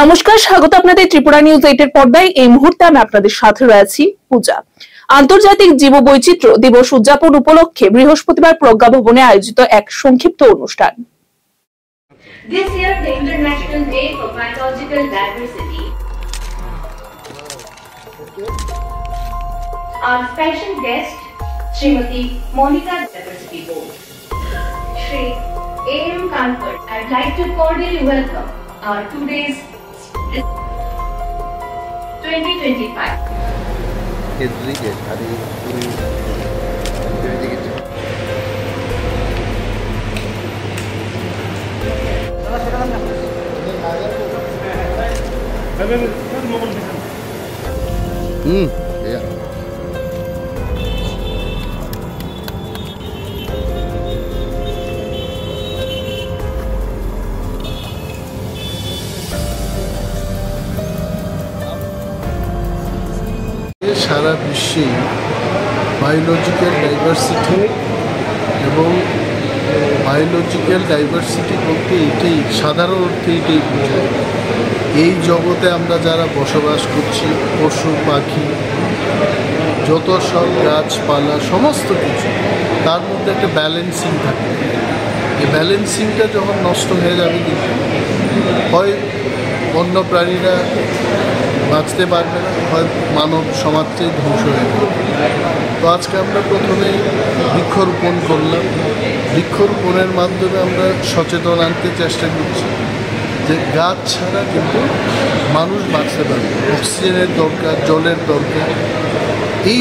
নমস্কার, স্বাগত আপনাদের ত্রিপুরা নিউজ 8 এর পর্দায়। এই মুহূর্তে আমি আপনাদের সাথে রয়েছি পূজা। আন্তর্জাতিক জীববৈচিত্র্য দিবস উদযাপন উপলক্ষে বৃহস্পতিবার প্রজ্ঞা ভবনে আয়োজিত এক সংক্ষিপ্ত অনুষ্ঠান। This year, the International Day for Biological Diversity. Our special guest, Srimati Monica Diversity Board. Shri A.M. Kanpur, I'd like to cordially welcome our today's 2025. Yeah. সারা বিশ্বে বায়োলজিক্যাল ডাইভার্সিটি এবং বায়োলজিক্যাল ডাইভার্সিটি বলতে এটাই সাধারণ অর্থে এটাই বোঝায়। এই জগতে আমরা যারা বসবাস করছি, পশু পাখি যত সব গাছপালা সমস্ত কিছু, তার মধ্যে একটা ব্যালেন্সিং থাকে। এই ব্যালেন্সিংটা যখন নষ্ট হয়ে যাবে, কিন্তু হয় অন্য প্রাণীরা বাঁচতে পারবে না, হয় মানব সমাজটাই ধ্বংস হয়ে যাবে। তো আজকে আমরা প্রথমে বৃক্ষরোপণ করলাম। বৃক্ষরোপণের মাধ্যমে আমরা সচেতন আনতে চেষ্টা করছি যে গাছ ছাড়া কিন্তু মানুষ বাঁচতে পারবে, অক্সিজেনের দরকার, জলের দরকার। এই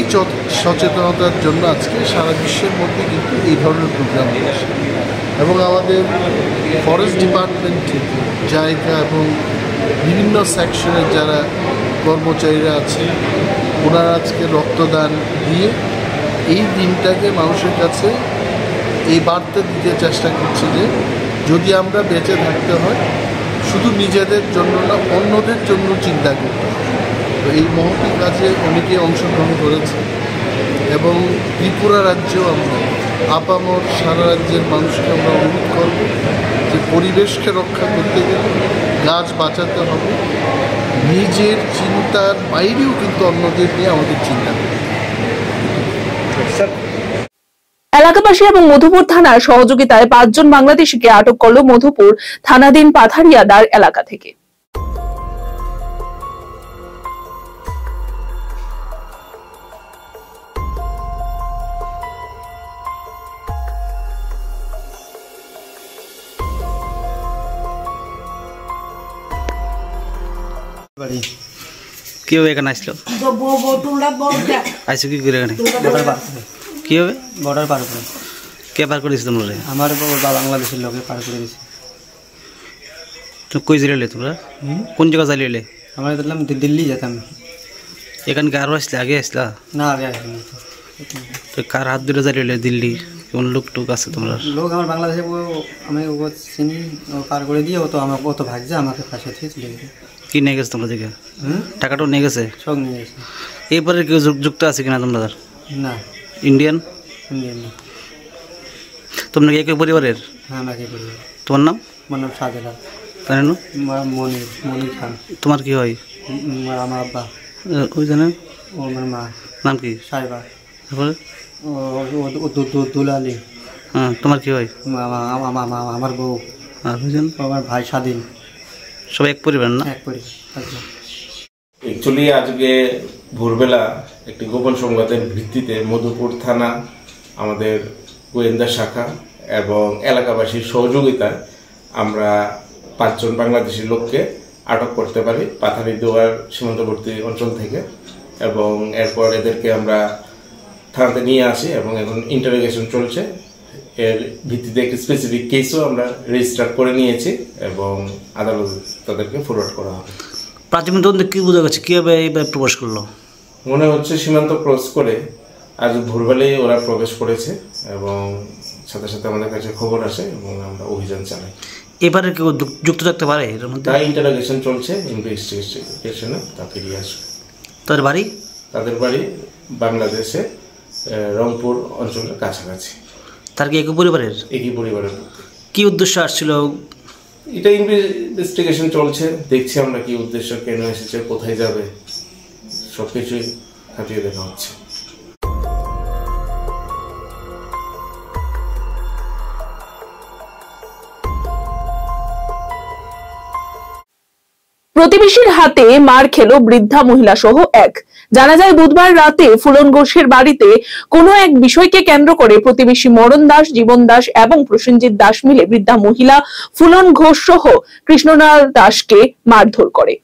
সচেতনতার জন্য আজকে সারা বিশ্বের মধ্যে কিন্তু এই ধরনের প্রোগ্রাম হচ্ছে। এবং আমাদের ফরেস্ট ডিপার্টমেন্ট থেকে জায়গা এবং বিভিন্ন সেকশনের যারা কর্মচারীরা আছে, ওনারা আজকে রক্তদান দিয়ে এই দিনটাকে মানুষের কাছে এই বার্তা দিতে চেষ্টা করছে যে যদি আমরা বেঁচে থাকতে হয়, শুধু নিজেদের জন্য না, অন্যদের জন্য চিন্তা করতে হবে। তো এই মহতি কাজে অনেকে অংশগ্রহণ করেছে এবং ত্রিপুরা রাজ্যেও আমরা আপামর সারা রাজ্যের মানুষকে আমরা অনুরোধ করব যে পরিবেশকে রক্ষা করতে গেলে গাছ বাঁচাতে হবে। নিজের চিন্তার বাইরেও কিন্তু অন্যদের নিয়ে আমাদের চিন্তা করতে হবে। এলাকাবাসী এবং মধুপুর থানার সহযোগিতায় 5 জন বাংলাদেশিকে আটক করল মধুপুর থানাধীন পাথারিয়াদার এলাকা থেকে। কি হবে এখানে আসলো? আইসো কি করে এখানে? কি হবে? বর্ডার পার করে। কে পার করে দিয়েছে তোমরা? আমার বাংলাদেশের লোকে পার করে দিয়েছে। তো কই যাইলে তোমরা? কোন জায়গা যাইলে? আমরা দেখলাম দিল্লি যেতাম। এখানে কারো আসলে আগে আসলা? না, আগে আসিনি। তো কার হাত ধরে যাইলে দিল্লি? কোন লোক টুক আছে তোমরা? লোক আমার বাংলাদেশে, আমি ও চিনি, ও পার করে দিয়ে ও তো আমার কত ভাগছে, আমাকে ফাঁসে দিয়ে চলে গেছে। কি নিয়ে গেছে তোমরা জায়গা? টাকাটাও নিয়ে গেছে? সব নিয়ে গেছে। এরপরে কেউ যুক্ত আছে কিনা তোমরা? না, ইন্ডিয়ান ইন্ডিয়ান না। তোমরা কি একই পরিবারের? হ্যাঁ, আমাকে পরিবার। তোমার নাম? আমার নাম শাহজালাল। তাই না? মনির খান। তোমার কি হয়? আমার আব্বা। ওই জানেন? ও আমার মা। নাম কি? সাইবা। তারপরে ও দুলালি। হ্যাঁ, তোমার কি হয়? আমার বউ। আর বুঝলেন, আমার ভাই স্বাধীন। সব এক পরিবার না? এক পরিবার। অ্যাকচুয়ালি আজকে ভোরবেলা একটি গোপন সংবাদের ভিত্তিতে মধুপুর থানা, আমাদের গোয়েন্দা শাখা এবং এলাকাবাসীর সহযোগিতায় আমরা 5 জন বাংলাদেশি লোককে আটক করতে পারি পাথারিদুয়ার সীমান্তবর্তী অঞ্চল থেকে। এবং এরপর এদেরকে আমরা থানাতে নিয়ে আসি এবং এখন ইন্টারোগেশন চলছে। এর ভিত্তিতে একটি স্পেসিফিক কেসও আমরা রেজিস্টার করে নিয়েছি এবং আদালতে তাদেরকে ফরওয়ার্ড করা হবে। প্রাথমিক তদন্তে কি বোঝা গেছে, কীভাবে এইবার প্রবেশ করলো? মনে হচ্ছে সীমান্ত ক্রস করে আজ ভোরবেলায় ওরা প্রবেশ করেছে এবং সাথে সাথে আমাদের কাছে খবর আসে এবং আমরা অভিযান চালাই। এবারে কেউ যুক্ত থাকতে পারে এর মধ্যে? তাই ইন্টারোগেশন চলছে, ইনভেস্টিগেশনে তা ফিরিয়ে আসবে। তাদের বাড়ি? তাদের বাড়ি বাংলাদেশে রংপুর অঞ্চলের কাছাকাছি। তার কি একই পরিবারের? একই পরিবারের। কি উদ্দেশ্য আসছিল? এটা ইনভেস্টিগেশন চলছে, দেখছি আমরা কি উদ্দেশ্য, কেন এসেছে, কোথায় যাবে, সবকিছুই খাটিয়ে দেখা হচ্ছে। প্রতিবেশীর হাতে মার খেল বৃদ্ধা মহিলা সহ এক। জানা যায় বুধবার রাতে ফুলন ঘোষের বাড়িতে কোনো এক বিষয়কে কেন্দ্র করে প্রতিবেশী মরণ দাস, জীবন দাস এবং প্রসেনজিৎ দাস মিলে বৃদ্ধা মহিলা ফুলন ঘোষ সহ কৃষ্ণলাল দাসকে মারধর করে।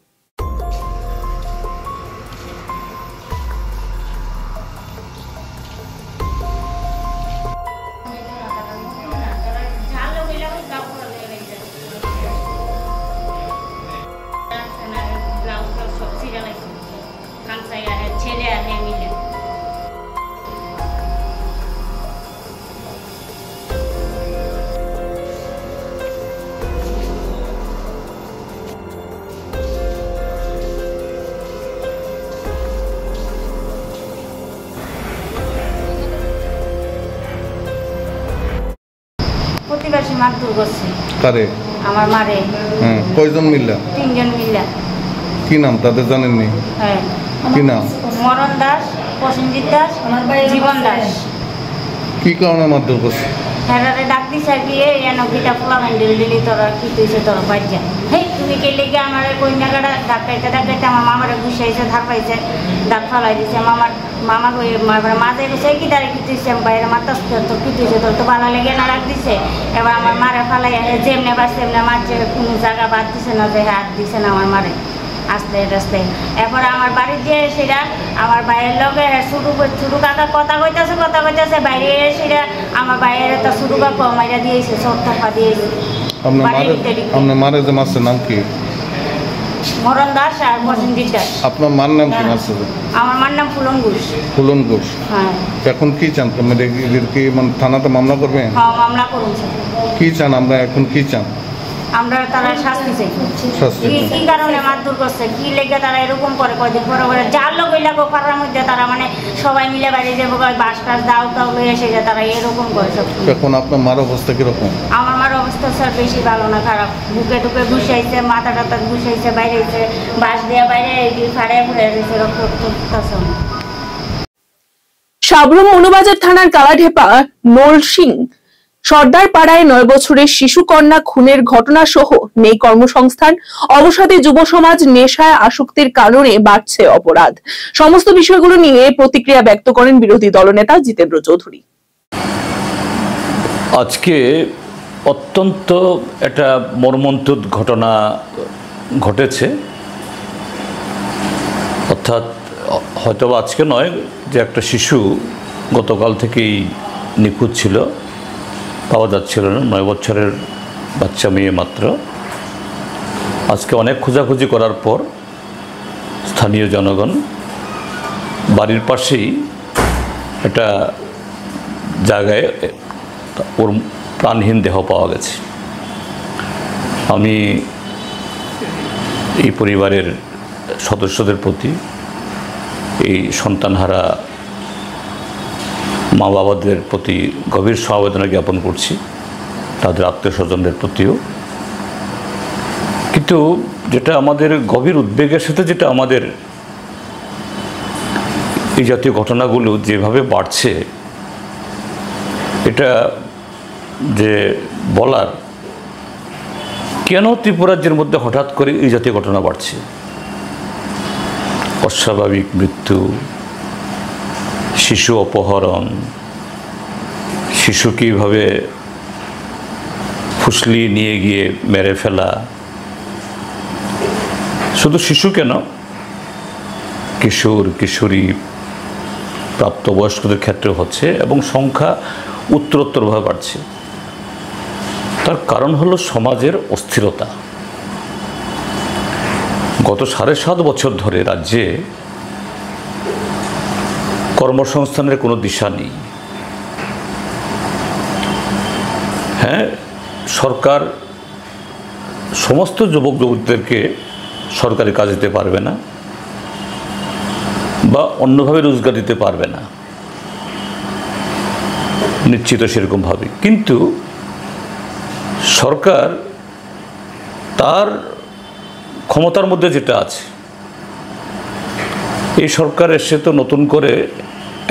প্রতিবেশী মারধর করছে। কারে? আমার মারে। কয়জন মিল্লা? 3 জন মিল্লা। কি নাম তাদের জানেননি? হ্যাঁ। কি নাম? মরণ দাস, প্রসেনজিৎ দাস, জীবন দাস। কি কারণে মারধর করছে? হেরারে ডাক দিছে আর কি, এই এনকিটা ফুলা হ্যান্ডেল দিলি তোরা কি তুইছে তোরা বাইর যা। হেই তুমি কে লেগে আমার কন্যাকাটা ডাকাইতে আমার মামারে গুছাইছে, ধার পাইছে, দাঁত ফালাই দিছে। মামা মাঝে গেছে কি দাঁড়িয়ে কি তুইছে বাইরে মারতাস তোর কি তুইছে, তোর তো ভালো লেগে না ডাক দিছে। এবার আমার মারে ফালাই যেমনে বা সেমনে মারছে, কোনো জায়গা বাদ দিছে না যে হাত দিছে না আমার মারে আস্তে আস্তে। এরপর আমার বাড়ি দিয়ে সেটা আমার বাইরের লগে ছোটো কাকা কথা কইতেছে বাইরে সেটা আমার বাইরে তো ছোটো কাকা মাইরা দিয়েছে, সব টাকা দিয়েছে। আপনার মারে যে মাছের নাম কি? মরণ দাস আর প্রসেনজিৎ দাস। আপনার মার নাম কি মাছের? আমার মার নাম ফুলন ঘোষ। ফুলন ঘোষ। হ্যাঁ। এখন কি চান তুমি? কি মানে থানাতে মামলা করবেন? হ্যাঁ মামলা করুন। কি চান আমরা এখন, কি চান? আমরা তারা শাস্তি চাই। কি কারণে মারধর করছে, কি লেগে তারা এরকম করে, কয়দিন পরে পরে যার লোক ওই লাগো পাড়ার মধ্যে তারা মানে সবাই মিলে বাইরে যাবো বাস টাস দাও টাও লয়ে এসে যায়, তারা এরকম করে সব। এখন আপনার মার অবস্থা কিরকম? আমার মার অবস্থা স্যার বেশি ভালো না, খারাপ। বুকে টুকে ঘুষাইছে, মাথা টাথা ঘুষাইছে, বাইরে বাস দিয়ে বাইরে ফাড়ায় ফুড়ে গেছে, রক্ত। সাবরুম মনুবাজার থানার কালাঢেপা নরসিং সর্দার পাড়ায় 9 বছরের শিশু কন্যা খুনের ঘটনা সহ নেই কর্মসংস্থান, অবসাদে যুব সমাজ, নেশায় আসক্তির কারণে বাড়ছে অপরাধ। সমস্ত বিষয়গুলো নিয়ে প্রতিক্রিয়া ব্যক্ত করেন বিরোধী দলনেতা জিতেন্দ্র চৌধুরী। আজকে অত্যন্ত একটা মর্মন্তুদ ঘটনা ঘটেছে, অর্থাৎ হয়তো আজকে নয়, যে একটা শিশু গতকাল থেকেই নিখোঁজ ছিল, পাওয়া যাচ্ছিল না। 9 বছরের বাচ্চা মেয়ে মাত্র। আজকে অনেক খোঁজাখুঁজি করার পর স্থানীয় জনগণ বাড়ির পাশেই একটা জায়গায় ওর প্রাণহীন দেহ পাওয়া গেছে। আমি এই পরিবারের সদস্যদের প্রতি, এই সন্তানহারা মা বাবাদের প্রতি গভীর সমবেদনা জ্ঞাপন করছি, তাদের আত্মীয় স্বজনদের প্রতিও। কিন্তু যেটা আমাদের গভীর উদ্বেগের সাথে, যেটা আমাদের এই জাতীয় ঘটনাগুলো যেভাবে বাড়ছে, এটা যে বলার কেন ত্রিপুরা রাজ্যের মধ্যে হঠাৎ করে এই জাতীয় ঘটনা বাড়ছে। অস্বাভাবিক মৃত্যু, শিশু অপহরণ, শিশুকে এইভাবে ফুসলি নিয়ে গিয়ে মেরে ফেলা। শুধু শিশু কেন, কিশোর কিশোরী প্রাপ্তবয়স্কদের ক্ষেত্রেও হচ্ছে এবং সংখ্যা উত্তরোত্তরভাবে বাড়ছে। তার কারণ হলো সমাজের অস্থিরতা। গত 7.5 বছর ধরে রাজ্যে কর্মসংস্থানের কোনো দিশা নেই। হ্যাঁ, সরকার সমস্ত যুবক যুবতীদেরকে সরকারি কাজ দিতে পারবে না বা অন্যভাবে রোজগার দিতে পারবে না, নিশ্চিত সেরকমভাবে। কিন্তু সরকার তার ক্ষমতার মধ্যে যেটা আছে, এই সরকার এসে তো নতুন করে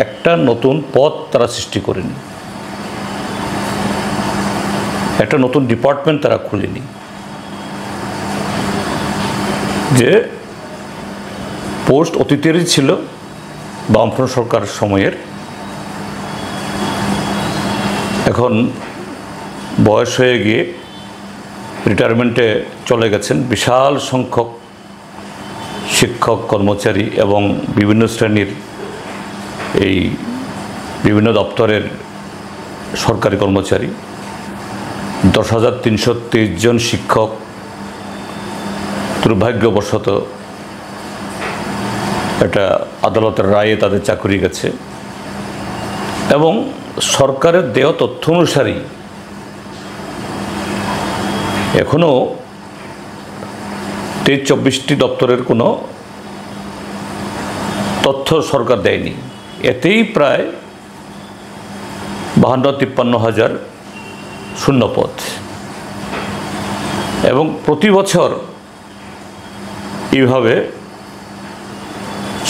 একটা নতুন পদ তারা সৃষ্টি করেনি, একটা নতুন ডিপার্টমেন্ট তারা খুলেনি। যে পোস্ট অতীতেরই ছিল বামফ্রন্ট সরকার সময়ের, এখন বয়স হয়ে গিয়ে রিটায়ারমেন্টে চলে গেছেন বিশাল সংখ্যক শিক্ষক, কর্মচারী এবং বিভিন্ন শ্রেণীর এই বিভিন্ন দপ্তরের সরকারি কর্মচারী। 10,323 জন শিক্ষক দুর্ভাগ্যবশত একটা আদালতের রায়ে তাদের চাকরি গেছে, এবং সরকারের দেওয়া তথ্য অনুসারেই এখনও 23-24টি দপ্তরের কোনো তথ্য সরকার দেয়নি। এতেই প্রায় 52-53 হাজার শূন্যপদ, এবং প্রতি বছর এইভাবে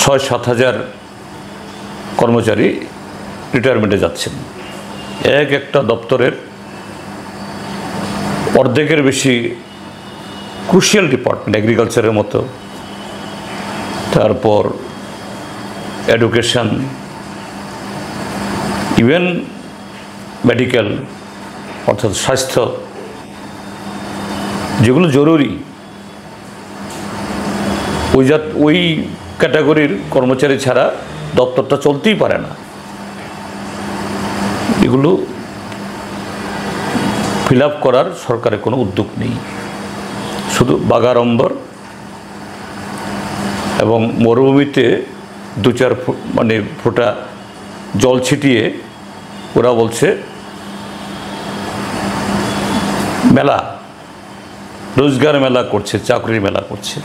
6-7 হাজার কর্মচারী রিটায়ারমেন্টে যাচ্ছেন। একটা দপ্তরের অর্ধেকের বেশি ক্রুশিয়াল ডিপার্টমেন্ট, এগ্রিকালচারের মতো, তারপর এডুকেশন, ইভেন মেডিকেল অর্থাৎ স্বাস্থ্য, যেগুলো জরুরি, ওই ক্যাটাগরির কর্মচারী ছাড়া দপ্তরটা চলতেই পারে না। এগুলো ফিল আপ করার সরকারের কোনো উদ্যোগ নেই, শুধু বাগাড়ম্বর এবং মরুভূমিতে 2-4 ফোঁটা জল ছিটিয়ে ওরা বলছে মেলা, রোজগার মেলা করছে, চাকরির মেলা করছে।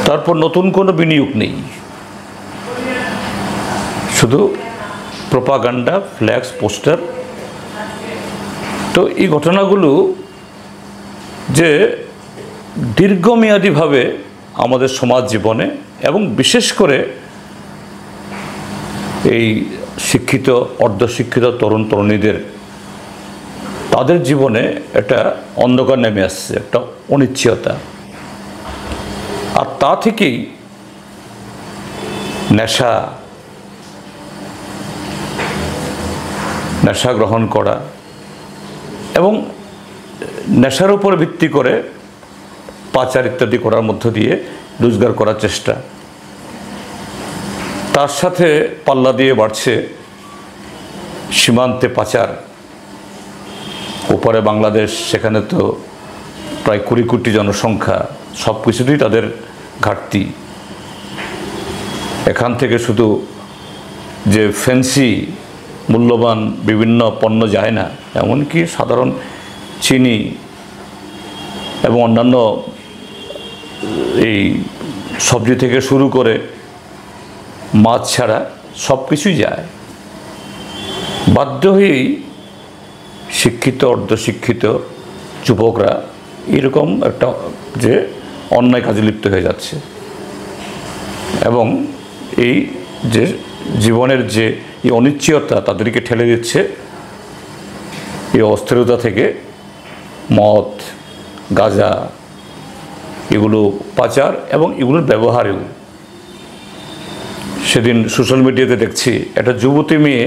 তারপর নতুন কোনো বিনিয়োগ নেই, শুধু প্রোপাগান্ডা, ফ্ল্যাক্স, পোস্টার। তো এই ঘটনাগুলো যে দীর্ঘমেয়াদীভাবে আমাদের সমাজ জীবনে এবং বিশেষ করে এই শিক্ষিত, অর্ধশিক্ষিত তরুণ তরুণীদের, তাদের জীবনে একটা অন্ধকার নেমে আসছে, একটা অনিশ্চয়তা। আর তা থেকেই নেশা গ্রহণ করা এবং নেশার উপর ভিত্তি করে পাচার ইত্যাদি করার মধ্য দিয়ে রোজগার করার চেষ্টা। তার সাথে পাল্লা দিয়ে বাড়ছে সীমান্তে পাচার। উপরে বাংলাদেশ, সেখানে তো প্রায় 20 কোটি জনসংখ্যা, সব কিছুতেই তাদের ঘাটতি। এখান থেকে শুধু যে ফ্যান্সি মূল্যবান বিভিন্ন পণ্য যায় না, এমনকি সাধারণ চিনি এবং অন্যান্য এই সবজি থেকে শুরু করে মাছ ছাড়া সব কিছুই যায়। বাধ্য হয়েই শিক্ষিত, অর্ধশিক্ষিত যুবকরা এরকম একটা যে অন্যায় কাজে লিপ্ত হয়ে যাচ্ছে, এবং এই যে জীবনের যে এই অনিশ্চয়তা তাদেরকে ঠেলে দিচ্ছে এই অস্থিরতা থেকে। মদ, গাঁজা, এগুলো পাচার এবং এগুলোর ব্যবহারেও। সেদিন সোশ্যাল মিডিয়াতে দেখছি একটা যুবতী মেয়ে,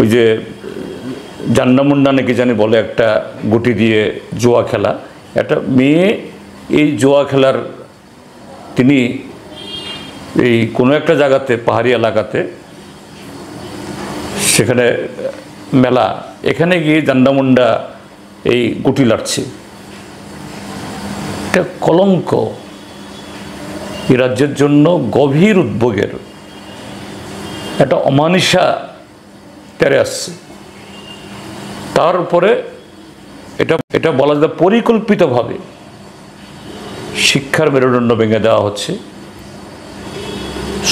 ওই যে জান্নামুন্না নাকি জানি বলে, একটা গুটি দিয়ে জুয়া খেলা, একটা মেয়ে এই জুয়া খেলার, তিনি এই কোনো একটা জায়গাতে, পাহাড়ি এলাকাতে, সেখানে মেলা, এখানে গিয়ে জান্নামুন্ডা এই গুটি লাটছে। এটা কলঙ্ক, এই রাজ্যের জন্য গভীর উদ্বেগের একটা অমানিসা তেরে আসছে। তার উপরে এটা বলা যায় পরিকল্পিতভাবে শিক্ষার মেরুদণ্ড ভেঙে দেওয়া হচ্ছে।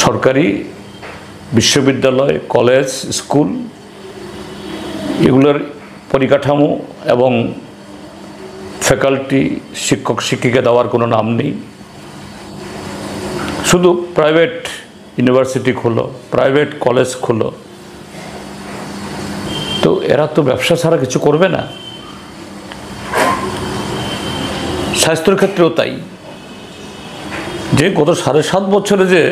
সরকারি বিশ্ববিদ্যালয়, কলেজ, স্কুল, এগুলোর পরিকাঠামো এবং ফ্যাকাল্টি শিক্ষক শিক্ষিকা দেওয়ার কোনো নাম নেই। শুধু প্রাইভেট ইউনিভার্সিটি খোলো, প্রাইভেট কলেজ খোলো। তো এরা তো ব্যবসা ছাড়া কিছু করবে না। স্বাস্থ্যের ক্ষেত্রেও তাই, যে গত 7.5 বছরে যে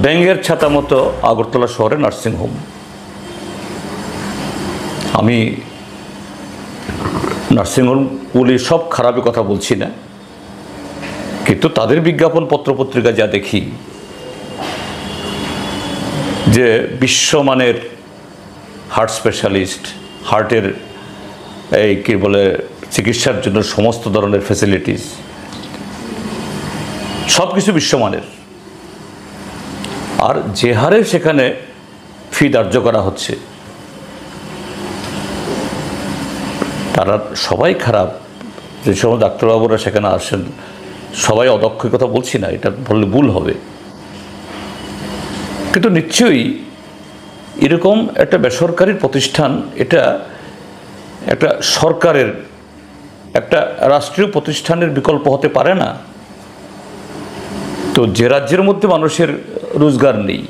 ব্যাঙের ছাতা মতো আগরতলা শহরে নার্সিংহোম। আমি নার্সিংহোমগুলি সব খারাপই কথা বলছি না, কিন্তু তাদের বিজ্ঞাপন পত্রপত্রিকা যা দেখি, যে বিশ্বমানের হার্ট স্পেশালিস্ট, হার্টের এই কী বলে চিকিৎসার জন্য সমস্ত ধরনের ফ্যাসিলিটিস, সব কিছু বিশ্বমানের, আর যে হারে সেখানে ফি ধার্য করা হচ্ছে, তারা সবাই খারাপ। যে সময় ডাক্তারবাবুরা সেখানে আসেন সবাই অদক্ষ, কথা বলছি না, এটা বললে ভুল হবে। কিন্তু নিশ্চয়ই এরকম একটা বেসরকারি প্রতিষ্ঠান, এটা একটা সরকারের, একটা রাষ্ট্রীয় প্রতিষ্ঠানের বিকল্প হতে পারে না। তো যে রাজ্যের মধ্যে মানুষের রোজগার নেই,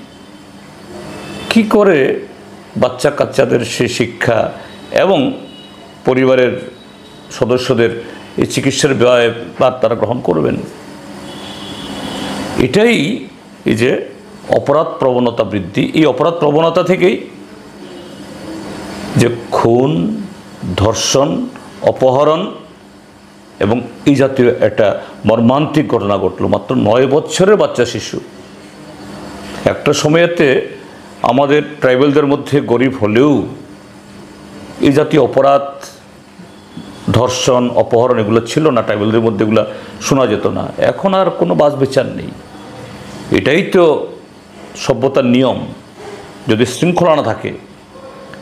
কি করে বাচ্চা কাচ্চাদের সে শিক্ষা এবং পরিবারের সদস্যদের এই চিকিৎসার ব্যয় বা তারা গ্রহণ করবেন? এটাই এই যে অপরাধ প্রবণতা বৃদ্ধি, এই অপরাধ প্রবণতা থেকেই যে খুন, ধর্ষণ, অপহরণ এবং এই জাতীয় একটা মর্মান্তিক ঘটনা ঘটলো। মাত্র 9 বছরের বাচ্চা শিশু। একটা সময়েতে আমাদের ট্রাইবেলদের মধ্যে গরিব হলেও এই জাতীয় অপরাধ, ধর্ষণ, অপহরণ এগুলো ছিল না, ট্রাইবেলদের মধ্যে এগুলো শোনা যেত না। এখন আর কোনো বাছ বিচার নেই। এটাই তো সভ্যতার নিয়ম। যদি শৃঙ্খলা না থাকে,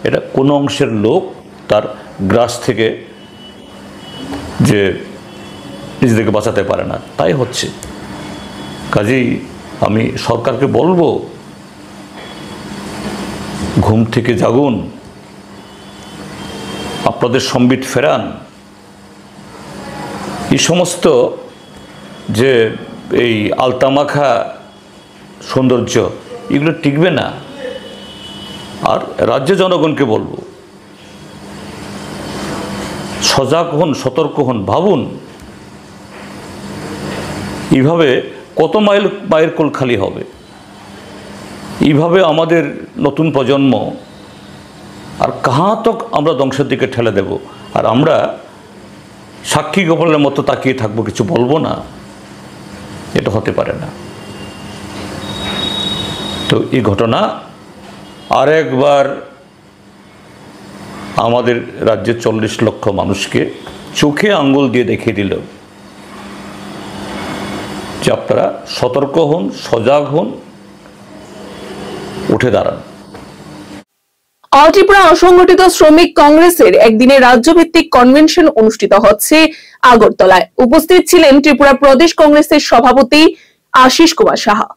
এটা কোনো অংশের লোক তার গ্রাস থেকে যে নিজেদেরকে বাঁচাতে পারে না, তাই হচ্ছে। কাজেই আমি সরকারকে বলবো, ঘুম থেকে জাগুন, আপনাদের সম্বিত ফেরান। এই সমস্ত যে এই আলতামাখা সৌন্দর্য, এগুলো টিকবে না। আর রাজ্য জনগণকে বলবো, সজাগ হন, সতর্ক হন, ভাবুন এইভাবে কত মায়ের কোল খালি হবে। এইভাবে আমাদের নতুন প্রজন্ম আর কাহা তক আমরা ধ্বংসের দিকে ঠেলে দেব, আর আমরা সাক্ষী গোপালের মতো তাকিয়ে থাকবো, কিছু বলবো না। এটা হতে পারে না। তো এই ঘটনা আরেকবার আমাদের রাজ্যের 40 লক্ষ মানুষকে চোখে আঙ্গুল দিয়ে দেখিয়ে দিল যে আপনারা সতর্ক হন, সজাগ হন, উঠে দাঁড়ান। অল ত্রিপুরা অসংগঠিত শ্রমিক কংগ্রেসের একদিনের রাজ্যভিত্তিক কনভেনশন অনুষ্ঠিত হচ্ছে আগরতলায়। উপস্থিত ছিলেন ত্রিপুরা প্রদেশ কংগ্রেসের সভাপতি আশিস কুমার সাহা।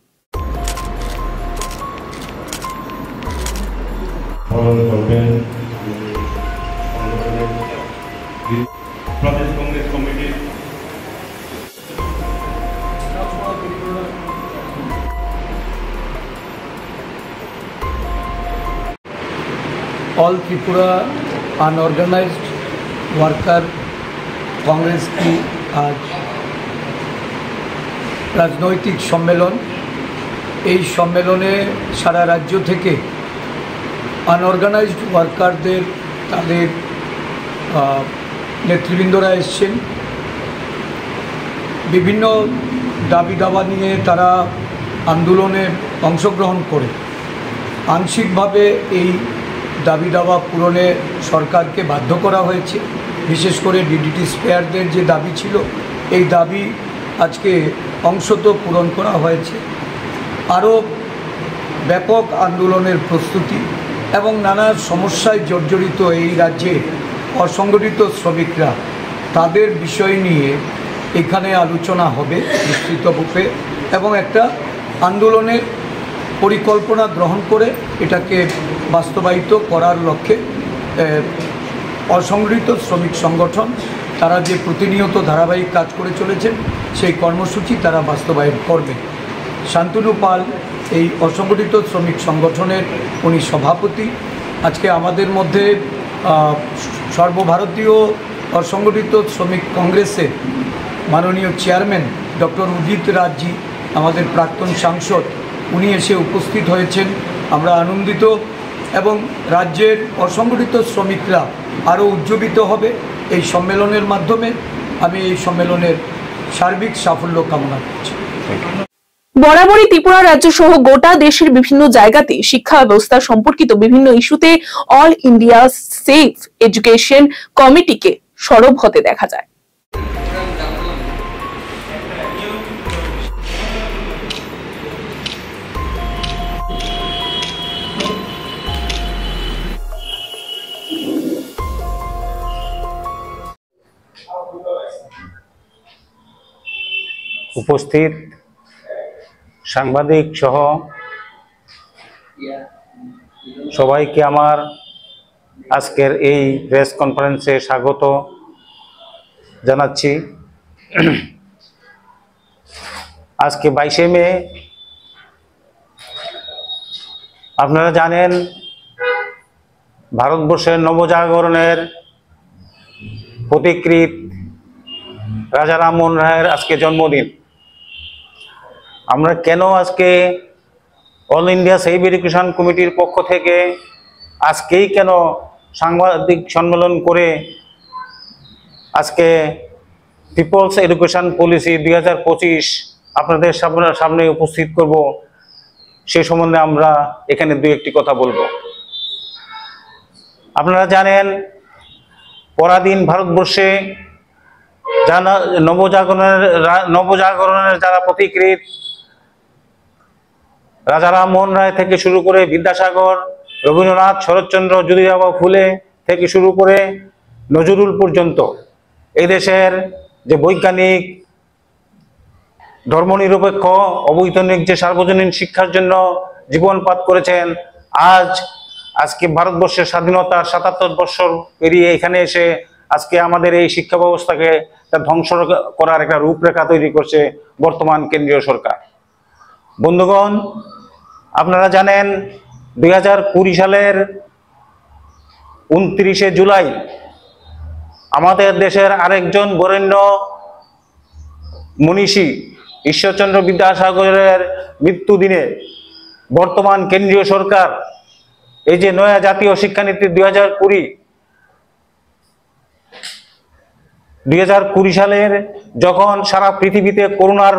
প্রদেশ কংগ্রেস কমিটির all Tripura unorganised worker Congress की आज राजनैतिक सम्मेलन। এই সম্মেলনে সারা রাজ্য থেকে আনঅর্গানাইজড ওয়ার্কারদের তাদের নেতৃবৃন্দরা এসেছেন। বিভিন্ন দাবি দাবা নিয়ে তারা আন্দোলনে অংশগ্রহণ করে আংশিকভাবে এই দাবি দাবা পূরণে সরকারকে বাধ্য করা হয়েছে। বিশেষ করে ডিডিটি স্পেয়ারদের যে দাবি ছিল, এই দাবি আজকে অংশত পূরণ করা হয়েছে। আরও ব্যাপক আন্দোলনের প্রস্তুতি এবং নানা সমস্যায় জর্জরিত এই রাজ্যে অসংগঠিত শ্রমিকরা, তাদের বিষয় নিয়ে এখানে আলোচনা হবে বিস্তৃতরূপে এবং একটা আন্দোলনের পরিকল্পনা গ্রহণ করে এটাকে বাস্তবায়িত করার লক্ষ্যে অসংগঠিত শ্রমিক সংগঠন তারা যে প্রতিনিয়ত ধারাবাহিক কাজ করে চলেছেন সেই কর্মসূচি তারা বাস্তবায়ন করবে। শান্তনু পাল এই অসংগঠিত শ্রমিক সংগঠনের উনি সভাপতি। আজকে আমাদের মধ্যে সর্বভারতীয় অসংগঠিত শ্রমিক কংগ্রেসের মাননীয় চেয়ারম্যান ডক্টর উদিত রাজজি, আমাদের প্রাক্তন সাংসদ, উনি এসে উপস্থিত হয়েছেন। আমরা আনন্দিত এবং রাজ্যের অসংগঠিত শ্রমিকরা আরও উজ্জীবিত হবে এই সম্মেলনের মাধ্যমে। আমি এই সম্মেলনের সার্বিক সাফল্য কামনা করছি। বরাবরই ত্রিপুরা রাজ্য সহ গোটা দেশের বিভিন্ন জায়গাতে শিক্ষা ব্যবস্থা সম্পর্কিত বিভিন্ন ইস্যুতে অল ইন্ডিয়া সেফ এডুকেশন কমিটিকে সরব হতে দেখা যায়। উপস্থিত সাংবাদিক সহ সবাইকে আমার আজকের এই প্রেস কনফারেন্সে স্বাগত জানাচ্ছি। আজকে 22শে মে, আপনারা জানেন ভারতবর্ষের নবজাগরণের পথিকৃৎ রাজা রামমোহন রায়ের আজকে জন্মদিন। আমরা কেন আজকে অল ইন্ডিয়া সেফ এডুকেশন কমিটির পক্ষ থেকে আজকেই কেন সাংবাদিক সম্মেলন করে আজকে পিপলস এডুকেশন পলিসি 2025 আপনাদের সামনে উপস্থিত করব, সেই সম্বন্ধে আমরা এখানে দুই একটি কথা বলবো। আপনারা জানেন পরাধীন ভারতবর্ষে নবজাগরণের যারা পথিকৃৎ রাজা রামমোহন রায় থেকে শুরু করে বিদ্যাসাগর, রবীন্দ্রনাথ, শরৎচন্দ্র, জ্যোতিরাও ফুলে থেকে শুরু করে নজরুল পর্যন্ত এই দেশের যে বৈজ্ঞানিক, ধর্মনিরপেক্ষ, অবৈতনিক যে সার্বজনীন শিক্ষার জন্য জীবনপাত করেছেন, আজকে ভারতবর্ষের স্বাধীনতার 77 বছর পেরিয়ে এখানে এসে আজকে আমাদের এই শিক্ষা ব্যবস্থাকে ধ্বংস করার একটা রূপরেখা তৈরি করছে বর্তমান কেন্দ্রীয় সরকার। বন্ধুগণ, আপনারা জানেন 2020 সালের 29শে জুলাই আমাদের দেশের আরেকজন বরেণ্য মনীষী ঈশ্বরচন্দ্র বিদ্যাসাগরের মৃত্যু দিনে বর্তমান কেন্দ্রীয় সরকার এই যে নয়া জাতীয় শিক্ষানীতি 2020 সালের যখন সারা পৃথিবীতে করোনার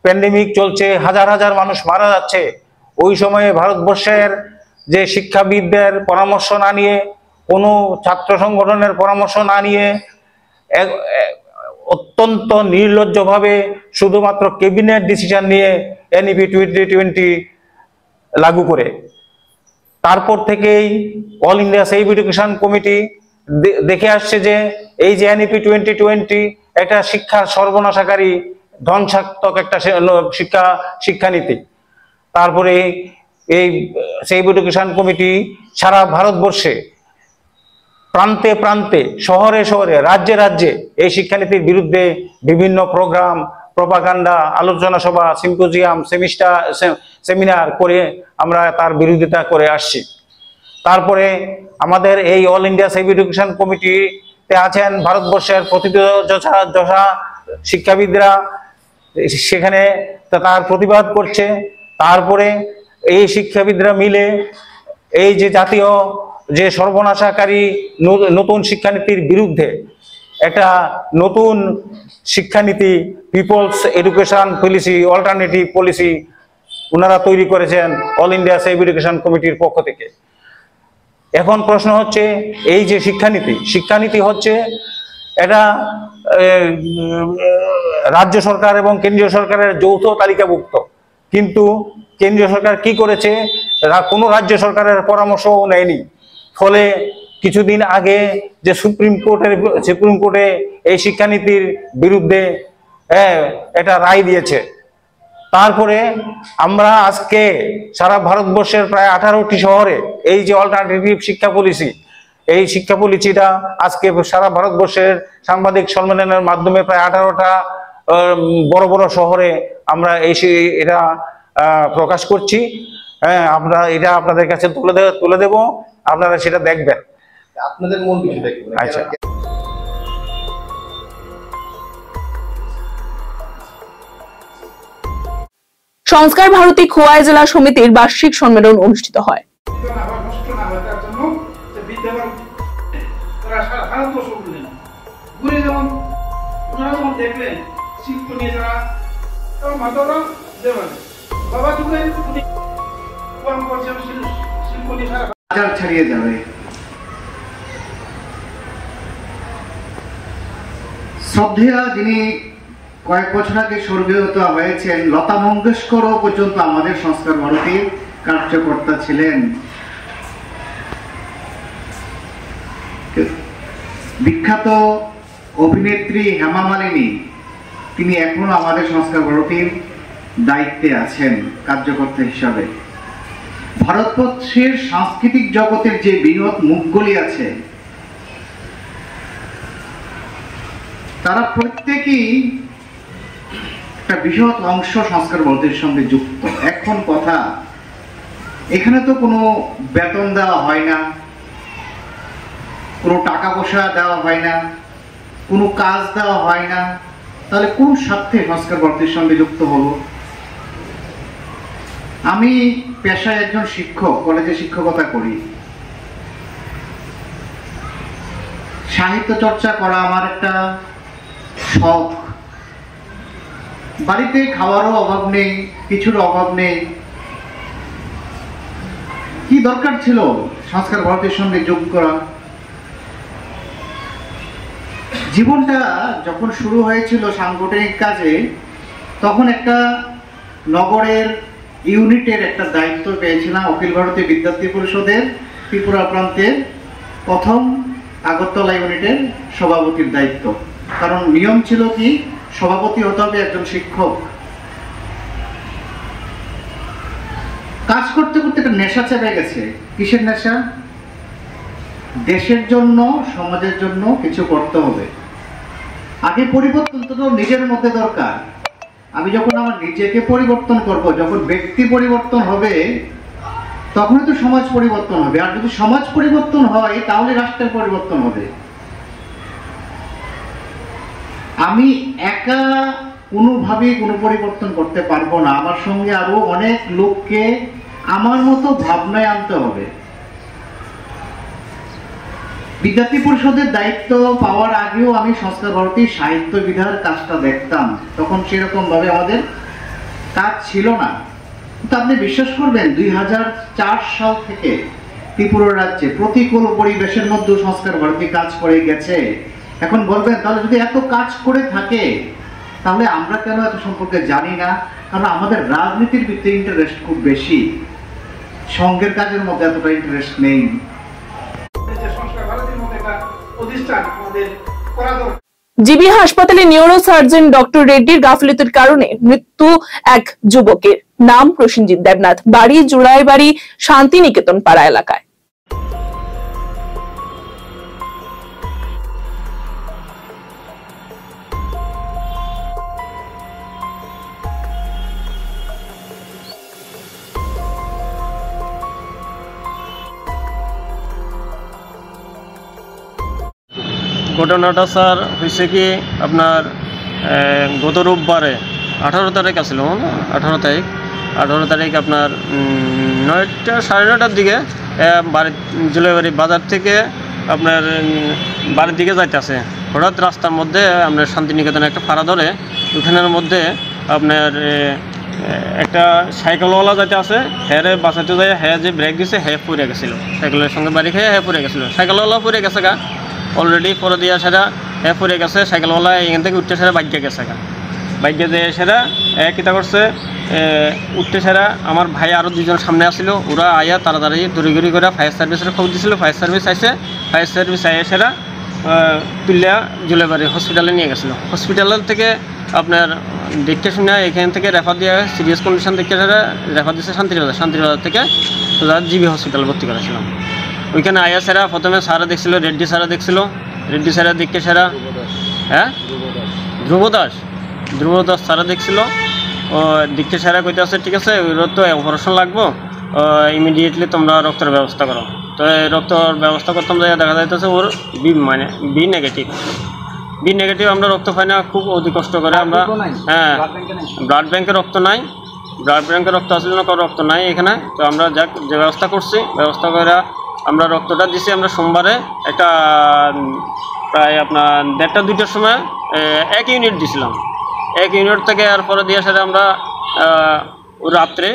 প্যান্ডেমিক চলছে, হাজার হাজার মানুষ মারা যাচ্ছে, ওই সময়ে ভারতবর্ষের যে শিক্ষাবিদদের পরামর্শ না নিয়ে, কোনো ছাত্র সংগঠনের পরামর্শ না নিয়ে অত্যন্ত নির্লজ্জভাবে শুধুমাত্র ক্যাবিনেট ডিসিশন নিয়ে এনইপি 2020 লাগু করে, তারপর থেকেই all India safe education committee দেখে আসছে যে এই যে এনইপি 2020 একটা শিক্ষার সর্বনাশাকারী, ধ্বংসাত্মক একটা শিক্ষানীতি। তারপরে এই সেফ এডুকেশন কমিটি সারা ভারতবর্ষে প্রান্তে প্রান্তে, শহরে শহরে, রাজ্যে রাজ্যে এই শিক্ষানীতির বিরুদ্ধে বিভিন্ন প্রোগ্রাম, প্রপাগান্ডা, আলোচনা সভা, সিম্পোজিয়াম, সেমিনার করে আমরা তার বিরোধিতা করে আসছি। তারপরে আমাদের এই অল ইন্ডিয়া সেফ এডুকেশন কমিটিতে আছেন ভারতবর্ষের প্রথিতযশা শিক্ষাবিদরা, সেখানে তার প্রতিবাদ করছে। তারপরে এই শিক্ষাবিদরা মিলে এই যে জাতীয় যে সর্বনাশাকারী নতুন শিক্ষানীতির বিরুদ্ধে একটা নতুন শিক্ষানীতি, people's education policy, alternative policy ওনারা তৈরি করেছেন অল ইন্ডিয়া সেফ এডুকেশন কমিটির পক্ষ থেকে। এখন প্রশ্ন হচ্ছে, এই যে শিক্ষানীতি হচ্ছে এটা রাজ্য সরকার এবং কেন্দ্রীয় সরকারের যৌথ তালিকাভুক্ত, কিন্তু কেন্দ্রীয় সরকার কি করেছে, কোনো রাজ্য সরকারের পরামর্শও নেয়নি। ফলে কিছুদিন আগে যে সুপ্রিম কোর্টে এই শিক্ষানীতির বিরুদ্ধে এটা রায় দিয়েছে। তারপরে আমরা আজকে সারা ভারতবর্ষের প্রায় 18টি শহরে এই যে অল্টারনেটিভ শিক্ষা পলিসি, এই শিক্ষা পলিসিটা আজকে সারা ভারতবর্ষের সাংবাদিক সম্মেলনের মাধ্যমে প্রায় 18টা বড় বড় শহরে আমরা এটা প্রকাশ করছি। হ্যাঁ, আমরা এটা আপনাদের কাছে তুলে দেব, আপনারা সেটা দেখবেন, আপনাদের মূল বিষয়টা কি? আচ্ছা, সংস্কার ভারতী খোয়াই জেলা সমিতির বার্ষিক সম্মেলন অনুষ্ঠিত হয়। ছাড়িয়ে যাবে। শ্রদ্ধেয়া যিনি কয়েক বছর আগে স্বর্গীয়ত হয়েছেন, লতা মঙ্গেশকরও পর্যন্ত আমাদের সংস্কার ভারতীর কার্যকর্তা ছিলেন। বিখ্যাত অভিনেত্রী হেমা মালিনী, তিনি এখনো আমাদের সংস্কার ভারতীর দায়িত্বে আছেন কার্যকর্তা হিসাবে। ভারতবর্ষের সাংস্কৃতিক জগতের যে বৃহৎ মুখগুলি আছে, তারা প্রত্যেকেই একটা বৃহৎ অংশ সংস্কার ভারতীর সঙ্গে যুক্ত। এখন কথা, এখানে তো কোনো বেতন দেওয়া হয় না, কোনো টাকা পয়সা দেওয়া হয় না, কোনো কাজ দেওয়া হয় না, তাহলে কোন স্বার্থে সংস্কার ভারতীর সঙ্গে যুক্ত হলো? আমি পেশায় একজন শিক্ষক, কলেজে শিক্ষকতা করি। সাহিত্য চর্চা করা আমার একটা শখ। বাড়িতে খাওয়ারও অভাব নেই, কিছুর অভাব নেই, কি দরকার ছিল সংস্কার ভারতীর সঙ্গে যোগ করা? জীবনটা যখন শুরু হয়েছিল সাংগঠনিক কাজে, তখন একটা নগরের ইউনিটের একটা দায়িত্ব পেয়েছিলাম, অখিল ভারতীয় বিদ্যার্থী পরিষদের ত্রিপুরা প্রান্তের প্রথম আগরতলা ইউনিটের সভাপতির দায়িত্ব। কারণ নিয়ম ছিল কি, সভাপতি হতে হবে একজন শিক্ষক। কাজ করতে করতে একটা নেশা চেপে গেছে। কিসের নেশা? দেশের জন্য, সমাজের জন্য কিছু করতে হবে। আগে পরিবর্তন তো নিজের মধ্যে দরকার। আমি যখন আমার নিজেকে পরিবর্তন করব, যখন ব্যক্তি পরিবর্তন হবে, তখনই তো সমাজ পরিবর্তন হবে। আর যদি সমাজ পরিবর্তন হয়, তাহলে রাষ্ট্রের পরিবর্তন হবে। আমি একা কোনোভাবেই কোনো পরিবর্তন করতে পারবো না। আমার সঙ্গে আরো অনেক লোককে আমার মতো ভাবনায় আনতে হবে। বিদ্যার্থী পরিষদের দায়িত্ব পাওয়ার আগেও আমি সংস্কার ভারতীর সাহিত্য বিধার কাজটা দেখতাম। তখন সেরকম ভাবে আমাদের কাজ ছিল না। কিন্তু আপনি বিশ্বাস করবেন, 2004 সাল থেকে ত্রিপুরা রাজ্যে প্রতিকূল পরিবেশের মধ্যে সংস্কার ভারতী কাজ করে গেছে। এখন বলবেন, তাহলে যদি এত কাজ করে থাকে, তাহলে আমরা কেন এত সম্পর্কে জানি না? কারণ আমাদের রাজনীতির ভিতরে ইন্টারেস্ট খুব বেশি, সঙ্গের কাজের মধ্যে এতটা ইন্টারেস্ট নেই। জিবি হাসপাতালে নিউরো সার্জন ডক্টর রেড্ডির গাফিলতির কারণে মৃত্যু এক যুবকের। নাম প্রসেনজিৎ দেবনাথ, বাড়ি জোড়াইবাড়ি শান্তিনিকেতন পাড়া এলাকায়। ঘটনাটা স্যার হয়েছে কি, আপনার গত রোববারে 18 তারিখ আসছিল, 18 তারিখ আপনার 9টা সাড়ে 9টার দিকে বাড়ি জুলাইবাড়ি বাজার থেকে আপনার বাড়ির দিকে যাইতেছে। হঠাৎ রাস্তার মধ্যে আপনার শান্তিনিকেতনে একটা ফাড়া ধরে, ওখানের মধ্যে আপনার একটা সাইকেলওয়ালা যাইতে আছে, হ্যারে বাঁচাতে যায়, হ্যাঁ যে ব্রেক দিছে, হ্যাঁ পড়ে গেছিলো, সাইকেলের সঙ্গে বাড়ি খেয়ে হ্যাঁ পড়ে গেছিলো। সাইকেলওয়ালা পড়ে গেছে গা, অলরেডি পরে দিয়া সেটা হ্যাঁ পড়ে গেছে। সাইকেলওয়ালা এখান থেকে উঠতে সেরা বাইকে গেছে গা, বাইকে দিয়ে সেরা কিতা করছে, উঠতে সেরা আমার ভাই আরও দুজন সামনে আসছিল, ওরা আয়া তাড়াতাড়ি দৌড়ি করে ফায়ার সার্ভিসের খবর দিছিল। ফায়ার সার্ভিস আইসে, ফায়ার সার্ভিস আইয়া সেরা তুলিয়া জুলাইবাড়ি হসপিটালে নিয়ে গেছিলো। হসপিটালের থেকে আপনার দেখতে শুনে এখান থেকে রেফার দিয়ে সিরিয়াস কন্ডিশন দেখতে সেরা রেফার দিচ্ছে শান্তিবাজার থেকে জিবি হসপিটালে ভর্তি করেছিলাম। ওইখানে আয়া স্যারা প্রথমে স্যারা দেখছিল, রেড্ডি স্যারা দেখছিল, রেড্ডি স্যারা দেখে স্যারা হ্যাঁ ধ্রুব দাস স্যারা দেখছিল। ও দেখে স্যারা কইতে আছে ঠিক আছে ওই তো অপারেশন লাগবো, ইমিডিয়েটলি তোমরা রক্তের ব্যবস্থা করো। তো রক্তর ব্যবস্থা করতাম যাই দেখা যাইতেছে ওর বি নেগেটিভ। আমরা রক্ত পাই না, খুব অতি কষ্ট করে আমরা। হ্যাঁ, ব্লাড ব্যাংকে রক্ত নাই, ব্লাড ব্যাংকে রক্ত আসলে না রক্ত নাই এখানে। তো আমরা যাক যে ব্যবস্থা করছি, ব্যবস্থা করে আমরা রক্তটা দিছি। আমরা সোমবারে একটা প্রায় আপনার 1:30-2টার সময় 1 ইউনিট দিছিলাম। 1 ইউনিট থেকে আর পরে দিয়ে সেটা আমরা রাত্রে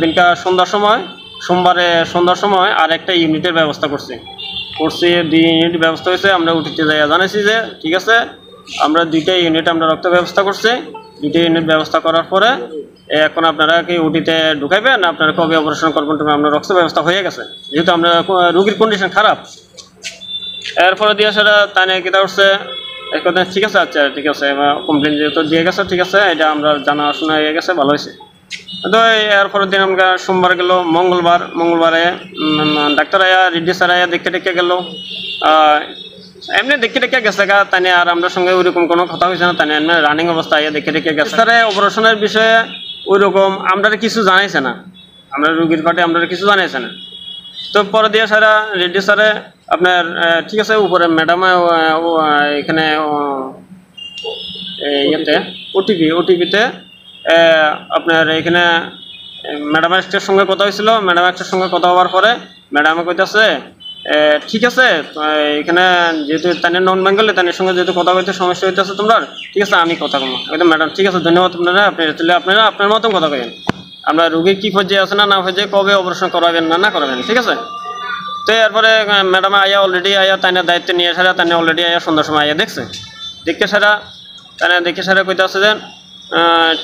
দিনটা সোমবারে সন্ধ্যার সময় আর একটা ইউনিটের ব্যবস্থা করছি। 2 ইউনিট ব্যবস্থা হয়েছে। আমরা উঠিতে যাই জানাইছি যে ঠিক আছে আমরা 2টা ইউনিট আমরা রক্ত ব্যবস্থা করছি। 2টা ইউনিট ব্যবস্থা করার পরে এখন আপনারা কি উঠিতে ঢুকাইবেন, আপনারা কবে অপারেশন করবেন, আমরা রক্ত ব্যবস্থা হয়ে গেছে, যেহেতু আমরা রোগীর কন্ডিশন খারাপ। এরপরে দিয়ে সেটা তাই নিয়ে কিতা করছে কথা ঠিক আছে, আচ্ছা ঠিক আছে কমপ্লেন যেহেতু দিয়ে গেছে ঠিক আছে, এটা আমরা জানাশোনা হয়ে গেছে, ভালো হয়েছে। তো এরপরের দিন আমরা সোমবার গেল, মঙ্গলবারে ডাক্তার আয়া রেড্ডি স্যার আয়া দেখে গেল। এমনি দেখে গেছে গা, তাই আর আমরা সঙ্গে ওইরকম কোনো কথা হয়েছে না। তাই এমনি রানিং অবস্থা আয়া দেখে গেছে। স্যারে অপারেশনের বিষয়ে ওইরকম আমরা কিছু জানাইছে না, আমরা রুগীর পার্টি আমরা কিছু জানাইছে না। তো পরে দিয়ে স্যারা রেড্ডি স্যারে আপনার ঠিক আছে উপরে ম্যাডামে এখানে ইয়েতে ওটিপিতে আপনার এখানে ম্যাডাম এক্সের সঙ্গে কথা হয়েছিল। ম্যাডাম এক্সের সঙ্গে কথা হওয়ার পরে ম্যাডামে কইতেছে ঠিক আছে এখানে যেহেতু তাদের নন বেঙ্গলি, তাদের সঙ্গে যেহেতু কথা বলতে সমস্যা হইতেছে তোমরা, ঠিক আছে আমি কথা কম। একদম ম্যাডাম ঠিক আছে ধন্যবাদ আপনারা, আপনারা আপনার মতন কথা কইেন। আমরা রুগীর কী পর্যায়ে আছে না পর্যায়ে, কবে অপারেশন করাবেন না করাবেন, ঠিক আছে। তো এরপরে ম্যাডাম আয়া অলরেডি আয়া তাইনা দায়িত্ব নিয়ে সারা, তাইনা অলরেডি আয়া সন্ধ্যার সময় আয়া দেখছে, দেখে সারা কইতে আছে যে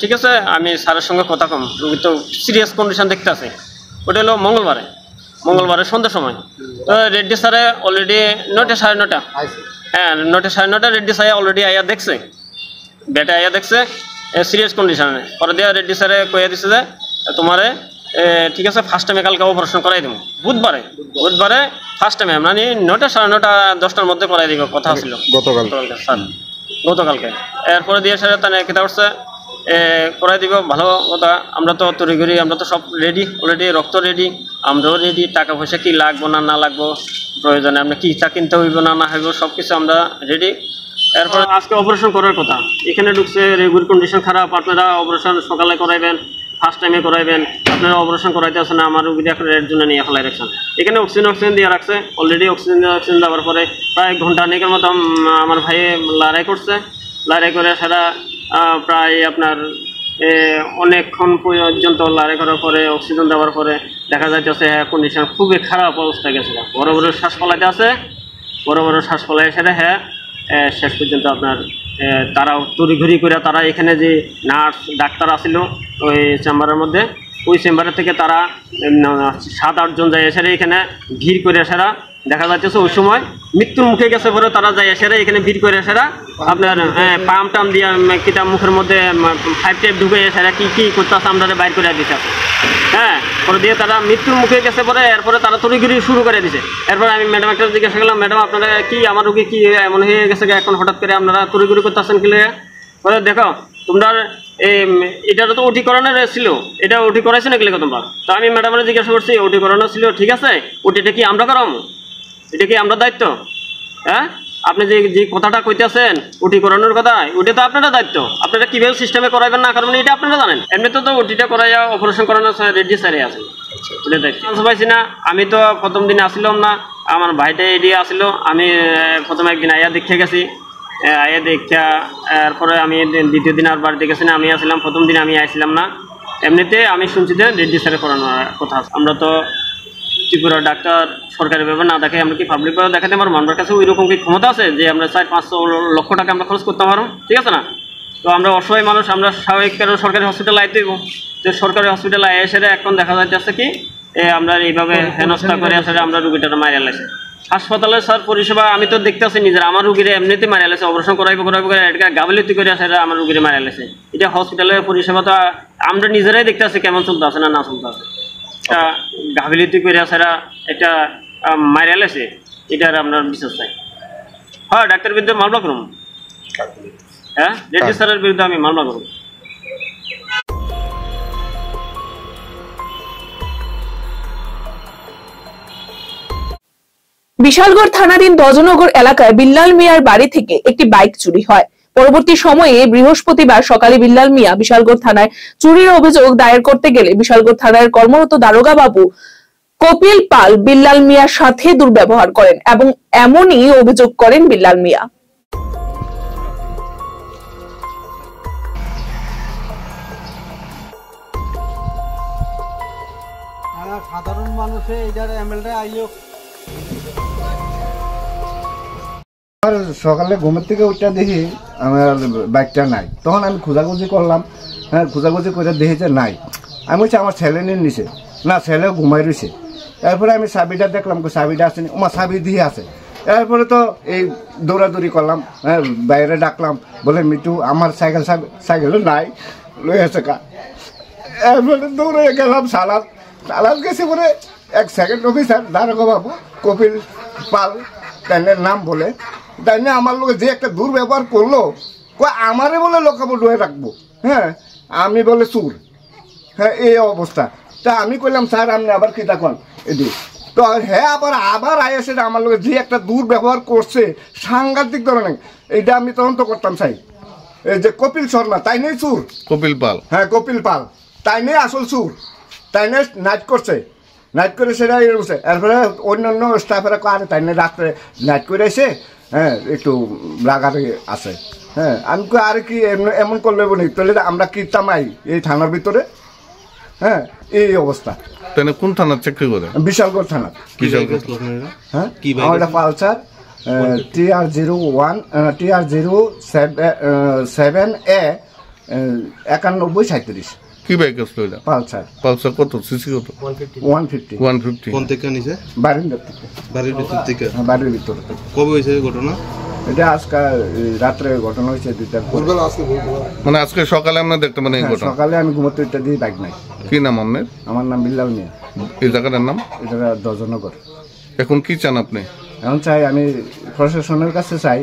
ঠিক আছে আমি স্যারের সঙ্গে কথা কম, রুগী তো সিরিয়াস কন্ডিশন দেখতে আছে। ওটা হলো মঙ্গলবারে সন্ধ্যার সময়। তো রেড্ডি স্যারে অলরেডি 9টা 9:30, হ্যাঁ 9টা 9:30 রেড্ডি স্যার অলরেডি আয়া দেখছে, বেটা আয়া দেখছে সিরিয়াস কন্ডিশনে। পরে দিয়ে রেড্ডি স্যারে কইয়া দিছে যে তোমারে ঠিক আছে ফার্স্ট টাইমে কালকে অপারেশন করাই দেবো, বুধবারে ফার্স্ট টাইমে মানে 9টা 9:30 10টার মধ্যে করাই দিব কথা ছিল গতকালকে। এরপরে দিয়ে স্যার তাহলে কেটা করছে করাই দিব, ভালো কথা। আমরা তো তড়িঘড়ি, আমরা তো সব রেডি অলরেডি, রক্ত রেডি, আমরাও রেডি, টাকা পয়সা কি লাগবো না লাগবো, প্রয়োজনে আমরা কি চা কিনতে হইব না হইব সব কিছু আমরা রেডি। এরপরে আজকে অপারেশন করার কথা, এখানে ঢুকছে রোগীর কন্ডিশন খারাপ, আপনারা অপারেশন সকালে করাইবেন, ফার্স্ট টাইমে করাইবেন, আপনারা অপারেশন করাইতে আসেন না, আমার রুগীটা এর জন্য নিয়ে ফেলাই রাখছেন। এখানে অক্সিজেন দিয়ে রাখছে অলরেডি। অক্সিজেন দেওয়ার পরে প্রায় ঘন্টা অনেকের মতো আমার ভাই লড়াই করছে, লড়াই করে সারা প্রায় আপনার অনেকক্ষণ পর্যন্ত লড়াই করার পরে অক্সিজেন দেওয়ার পরে দেখা যাইতেছে কন্ডিশন খুবই খারাপ অবস্থা গেছে, বড় বড় শ্বাস ফলাইতে আছে, বড় বড় শ্বাস ফলাই সেটা শেষ পর্যন্ত আপনার তারাও তড়িঘড়ি করে তারা এখানে যে নার্স ডাক্তার আসিল ওই চেম্বারের মধ্যে, ওই চেম্বারের থেকে তারা 7-8 জন যায় এসে এখানে ভিড় করে এসারা দেখা যাচ্ছে ওই সময় মৃত্যুর মুখে গেছে পরে তারা যায় এসে এখানে ভিড় করে এসারা আপনার পাম টাম দিয়ে কিতাব মুখের মধ্যে 5 টেপ ঢুকে এসারা কী করতেছে আমরা বাইর করে দিতে, হ্যাঁ পরে দিয়ে তারা মৃত্যুর মুখে গেছে পরে এরপরে তারা তড়িঘড়ি শুরু করে দিছে। এরপরে আমি ম্যাডাম একটা জিজ্ঞাসা করলাম, ম্যাডাম আপনারা কি আমার রোগী কি এমন হয়ে গেছে এখন হঠাৎ করে আপনারা তড়িঘড়ি করতেছেন কি? বলে দেখো তোমরা এটা তো ওটি করানোর ছিল, এটা ওটি করাইছে না কি তোমরা? তো আমি ম্যাডামের জিজ্ঞাসা করছি ওটি করানো ছিল ঠিক আছে, ওটিটা কি আমরা করাবো, এটা কি আমরা দায়িত্ব? হ্যাঁ আপনি যে কথাটা কইতেছেন ওটি করানোর কথা, ওটা তো আপনারা দায়িত্ব, আপনারা কীভাবে সিস্টেমে করাবেন না করবেন এটা আপনারা জানেন। এমনিতে তো ওটিটা করাইয়া অপারেশন করানোর রেডি স্যারে আছেন, ওটা দায়িত্ব পাইছি না। আমি তো প্রথম দিন আসলাম না, আমার ভাইটা এদিকে আসলো, আমি প্রথম একদিন আয়া দেখে গেছি, আয়া দেখা এরপরে আমি দ্বিতীয় দিন আর বাড়িতে গেছি না, আমি আসলাম প্রথম দিন আমি আসলাম না। এমনিতে আমি শুনছি যে রেড্ডি স্যারে করানোর কথা। আমরা তো ত্রিপুরা ডাক্তার সরকারি ভাবে না দেখে আমরা কি পাবলিকভাবে দেখাতে পারবো? আমার কাছে ওই রকম কি ক্ষমতা আছে যে আমরা 4-500 লক্ষ টাকা আমরা খরচ করতে পারবো? ঠিক আছে না? তো আমরা অসহায় মানুষ, আমরা স্বাভাবিক কারণ সরকারি হসপিটালে আইতে দেবো, তো সরকারি হসপিটালে এসে এখন দেখা যাচ্ছে কি আমরা এইভাবে হেনস্থা করে আসলে আমরা রুগীটা মারিয়া লাগছে। হাসপাতালে স্যার পরিষেবা আমি তো দেখতে আসি নিজের, আমার রুগীরা এমনিতে মারিয়া লাগছে, অপারেশন করাইবো করে গাফিলতি করে আসলে আমার রুগীরা মারিয়া লাগছে। এটা হসপিটালের পরিষেবা তো আমরা নিজেরাই দেখতে আসি কেমন চলতে আছে না চলতে আছে। একটা গাফিলতি করে আসে একটা মাইরে এলেছে এটার আপনার বিশ্বাস নাই। হ্যাঁ ডাক্তারের বিরুদ্ধে মামলা করুন, হ্যাঁ রেড্ডি স্যারের বিরুদ্ধে আমি মামলা করুন। বিশালগড় থানাধীন ধ্বজনগর এলাকায় বিল্লাল মিয়ার বাড়ি থেকে একটি বাইক চুরি হয়। পরবর্তী সময়ে বৃহস্পতিবার সকালে বিল্লাল মিয়া বিশালগড় থানায় চুরির অভিযোগ দায়ের করতে গেলে বিশালগড় থানায় কর্মরত দারোগা বাবু কপিল পাল বিল্লাল মিয়ার সাথে দুর্ব্যবহার করেন এবং এমনই অভিযোগ করেন বিল্লাল মিয়া। সাধারণ মানুষে এটার এমএলএ আইও সকালে ঘুমের থেকে উঠে দেখি আমার বাইকটা নাই, তখন আমি খোঁজাখুঁজি করলাম। হ্যাঁ খোঁজাখুঁজি করে দেখি যে নাই। আমি বলছি আমার ছেলে নিয়ে নিছে, না ছেলেও ঘুমাই রয়েছে। এরপরে আমি চাবিটা দেখলাম, চাবিটা আসেনি, আমার চাবি দিয়ে আছে। এরপরে তো এই দৌড়াদৌড়ি করলাম, হ্যাঁ বাইরে ডাকলাম, বলে মিটু আমার সাইকেলও নাই, লই আছে কা। এরপরে দৌড়ে গেলাম সালাদ গেছে বলে এক সেকেন্ড অফিসার দারোগা বাবু কপিল পাল তাইনের নাম বলে, তাই না আমার লোক যে একটা দুর্ব্যবহার করলো, আমারে বলে লোকাবো ডুয়ে রাখবো। হ্যাঁ আমি বলে চুর, হ্যাঁ এই অবস্থা। তা আমি কইলাম স্যার আপনি আবার কি দেখুন এটি তো হ্যাঁ আবার আইসে আমার লোক যে একটা দুর্ব্যবহার করছে সাংঘাতিক ধরনের, এইটা আমি তদন্ত করতাম চাই। এই যে কপিল শর্মা তাই নেই চুর, কপিল পাল, হ্যাঁ কপিল পাল তাই নেই আসল চুর, তাই নিয়ে নাইট করছে, নাইট করে সেটা বসে। এরপরে অন্যান্য স্টাফেরা আরে তাই নিয়ে রাত্রে নাইট করে এসে হ্যাঁ একটু রাগারে আছে। হ্যাঁ আমি আর কি এমন করলে বলি তাহলে আমরা কি তামাই এই থানার ভিতরে। হ্যাঁ এই অবস্থা। তাহলে কোন থানার চাকরি করে? বিশালগড় থানা। হ্যাঁ আমার পালসার TR07A 9137। কি বাইক আসলো এটা? পালসার। পালসার কত সিসি কত? 150। কোন থেকে নিছে? বাড়ির থেকে। বাড়ির ভিতর থেকে? বাড়ির ভিতর। কবে হয়েছে ঘটনা? এটা আজকে রাত্রে ঘটনা হয়েছে 2টার পর। মানে আজকে সকালে আমরা দেখতে মানে ঘটনা? সকালে আমি ঘুমোতে উঠে দিয়ে বাইক নাই। কি নাম আপনার? আমার নাম বিল্লাল মিয়া। এই জায়গাটার নাম? এটা ধ্বজনগর। এখন কি চান আপনি? এখন চাই আমি প্রশাসনের কাছে চাই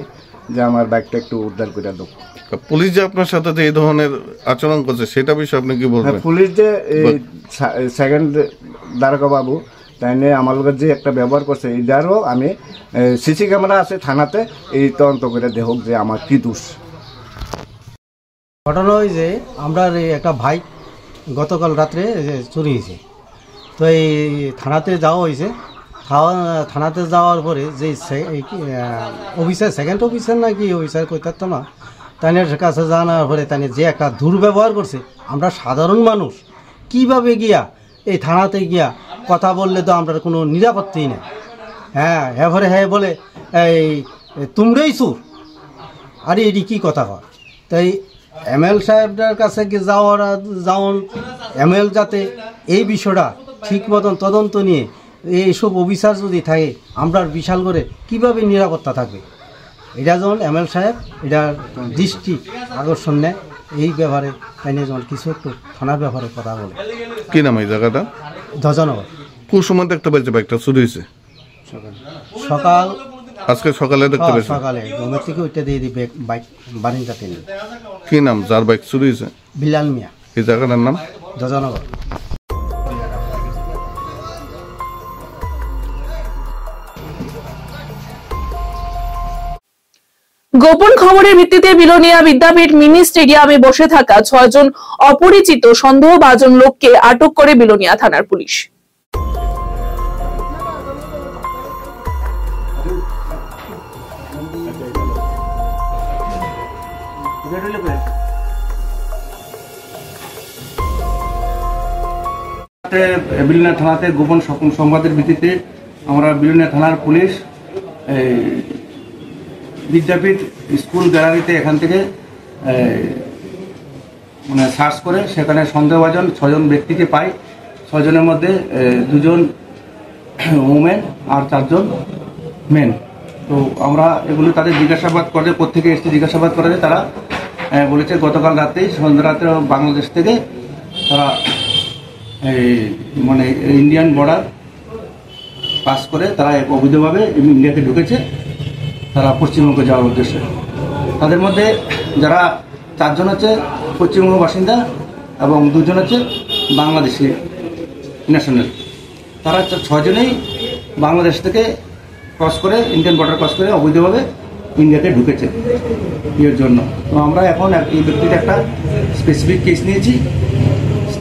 যে আমার বাইকটা একটু উদ্ধার করে দেব। পুলিশ যে আপনার সাথে যে এই ধরনের আচরণ করছে সেটা বিষয়ে আপনি কি বলবেন? পুলিশ যে সেকেন্ড দারোগা বাবু তাই নিয়ে আমার লোকের যে একটা ব্যবহার করছে এটারও আমি সিসি ক্যামেরা আছে থানাতে, এই তদন্ত করে দেখুক যে আমার কি দোষ। ঘটনা ওই যে আমরা একটা বাইক গতকাল রাত্রে চুরি হয়েছে, তো এই থানাতে যাওয়া হয়েছে। থানাতে যাওয়ার পরে যে অফিসার সেকেন্ড অফিসার নাকি অফিসার কইতাম না, তাইনের কাছে জানার পরে তাই যে একটা দুর্ব্যবহার করছে, আমরা সাধারণ মানুষ কিভাবে গিয়া এই থানাতে গিয়া কথা বললে তো আমরা কোনো নিরাপত্তাই নেই। হ্যাঁ এবারে হ্যাঁ বলে এই তোমরাই চুর, আরে এটি কী কথা হয়। তাই এমএল সাহেবদের কাছে যাওন এমএল যাতে এই বিষয়টা ঠিক মতন তদন্ত নিয়ে এইসব অফিসার যদি থাকে আমরা বিশাল করে কীভাবে নিরাপত্তা থাকবে, এটা যেমন এমএল সাহেব এটার দৃষ্টি আকর্ষণ নেয় এই ব্যাপারে, তাই নিয়ে যেমন কিছু একটু থানার ব্যাপারে কথা বলে। কি নাম এই জায়গাটা? ধ্বজনগর। কোন সময় দেখতে পাইছে বাইকটা চুরি হয়েছে? সকাল। আজকে সকালে দেখতে পাইছে? সকালে ঘুমের থেকে ওইটা দিয়ে দিবে বাইক বারিন্দাতে নিয়ে। কি নাম যার বাইক চুরি হয়েছে? বিল্লাল মিয়া। এই জায়গাটার নাম? ধ্বজনগর। গোপন খবরের ভিত্তিতে বিলোনিয়া বিদ্যাপীঠ মিনি স্টেডিয়ামে বসে থাকা 6 জন অপরিচিত সন্দেহভাজন লোককে আটক করে বিলোনিয়া থানার পুলিশ। বিলোনিয়া থানাতে গোপন সংবাদের ভিত্তিতে আমরা বিলোনিয়া থানার পুলিশ বিদ্যাপীঠ স্কুল গ্যালারিতে এখান থেকে মানে সার্চ করে সেখানে সন্দেহভাজন 6 জন ব্যক্তিকে পাই। 6 জনের মধ্যে 2 জন ওমেন আর 4 জন মেন। তো আমরা এগুলো তাদের জিজ্ঞাসাবাদ করে কোত্থেকে এসে জিজ্ঞাসাবাদ করা যায়, তারা বলেছে গতকাল রাতেই সন্ধ্যা রাতে বাংলাদেশ থেকে তারা মানে ইন্ডিয়ান বর্ডার পাস করে তারা অবৈধভাবে ইন্ডিয়াতে ঢুকেছে, তারা পশ্চিমবঙ্গে যাওয়ার উদ্দেশ্যে। তাদের মধ্যে যারা 4 জন হচ্ছে পশ্চিমবঙ্গ বাসিন্দা এবং 2 জন হচ্ছে বাংলাদেশি ন্যাশনাল। তারা 6 জনেই বাংলাদেশ থেকে ক্রস করে ইন্ডিয়ান বর্ডার ক্রস করে অবৈধভাবে ইন্ডিয়াতে ঢুকেছে এর জন্য। তো আমরা এখন এই ব্যক্তির একটা স্পেসিফিক কেস নিয়েছি।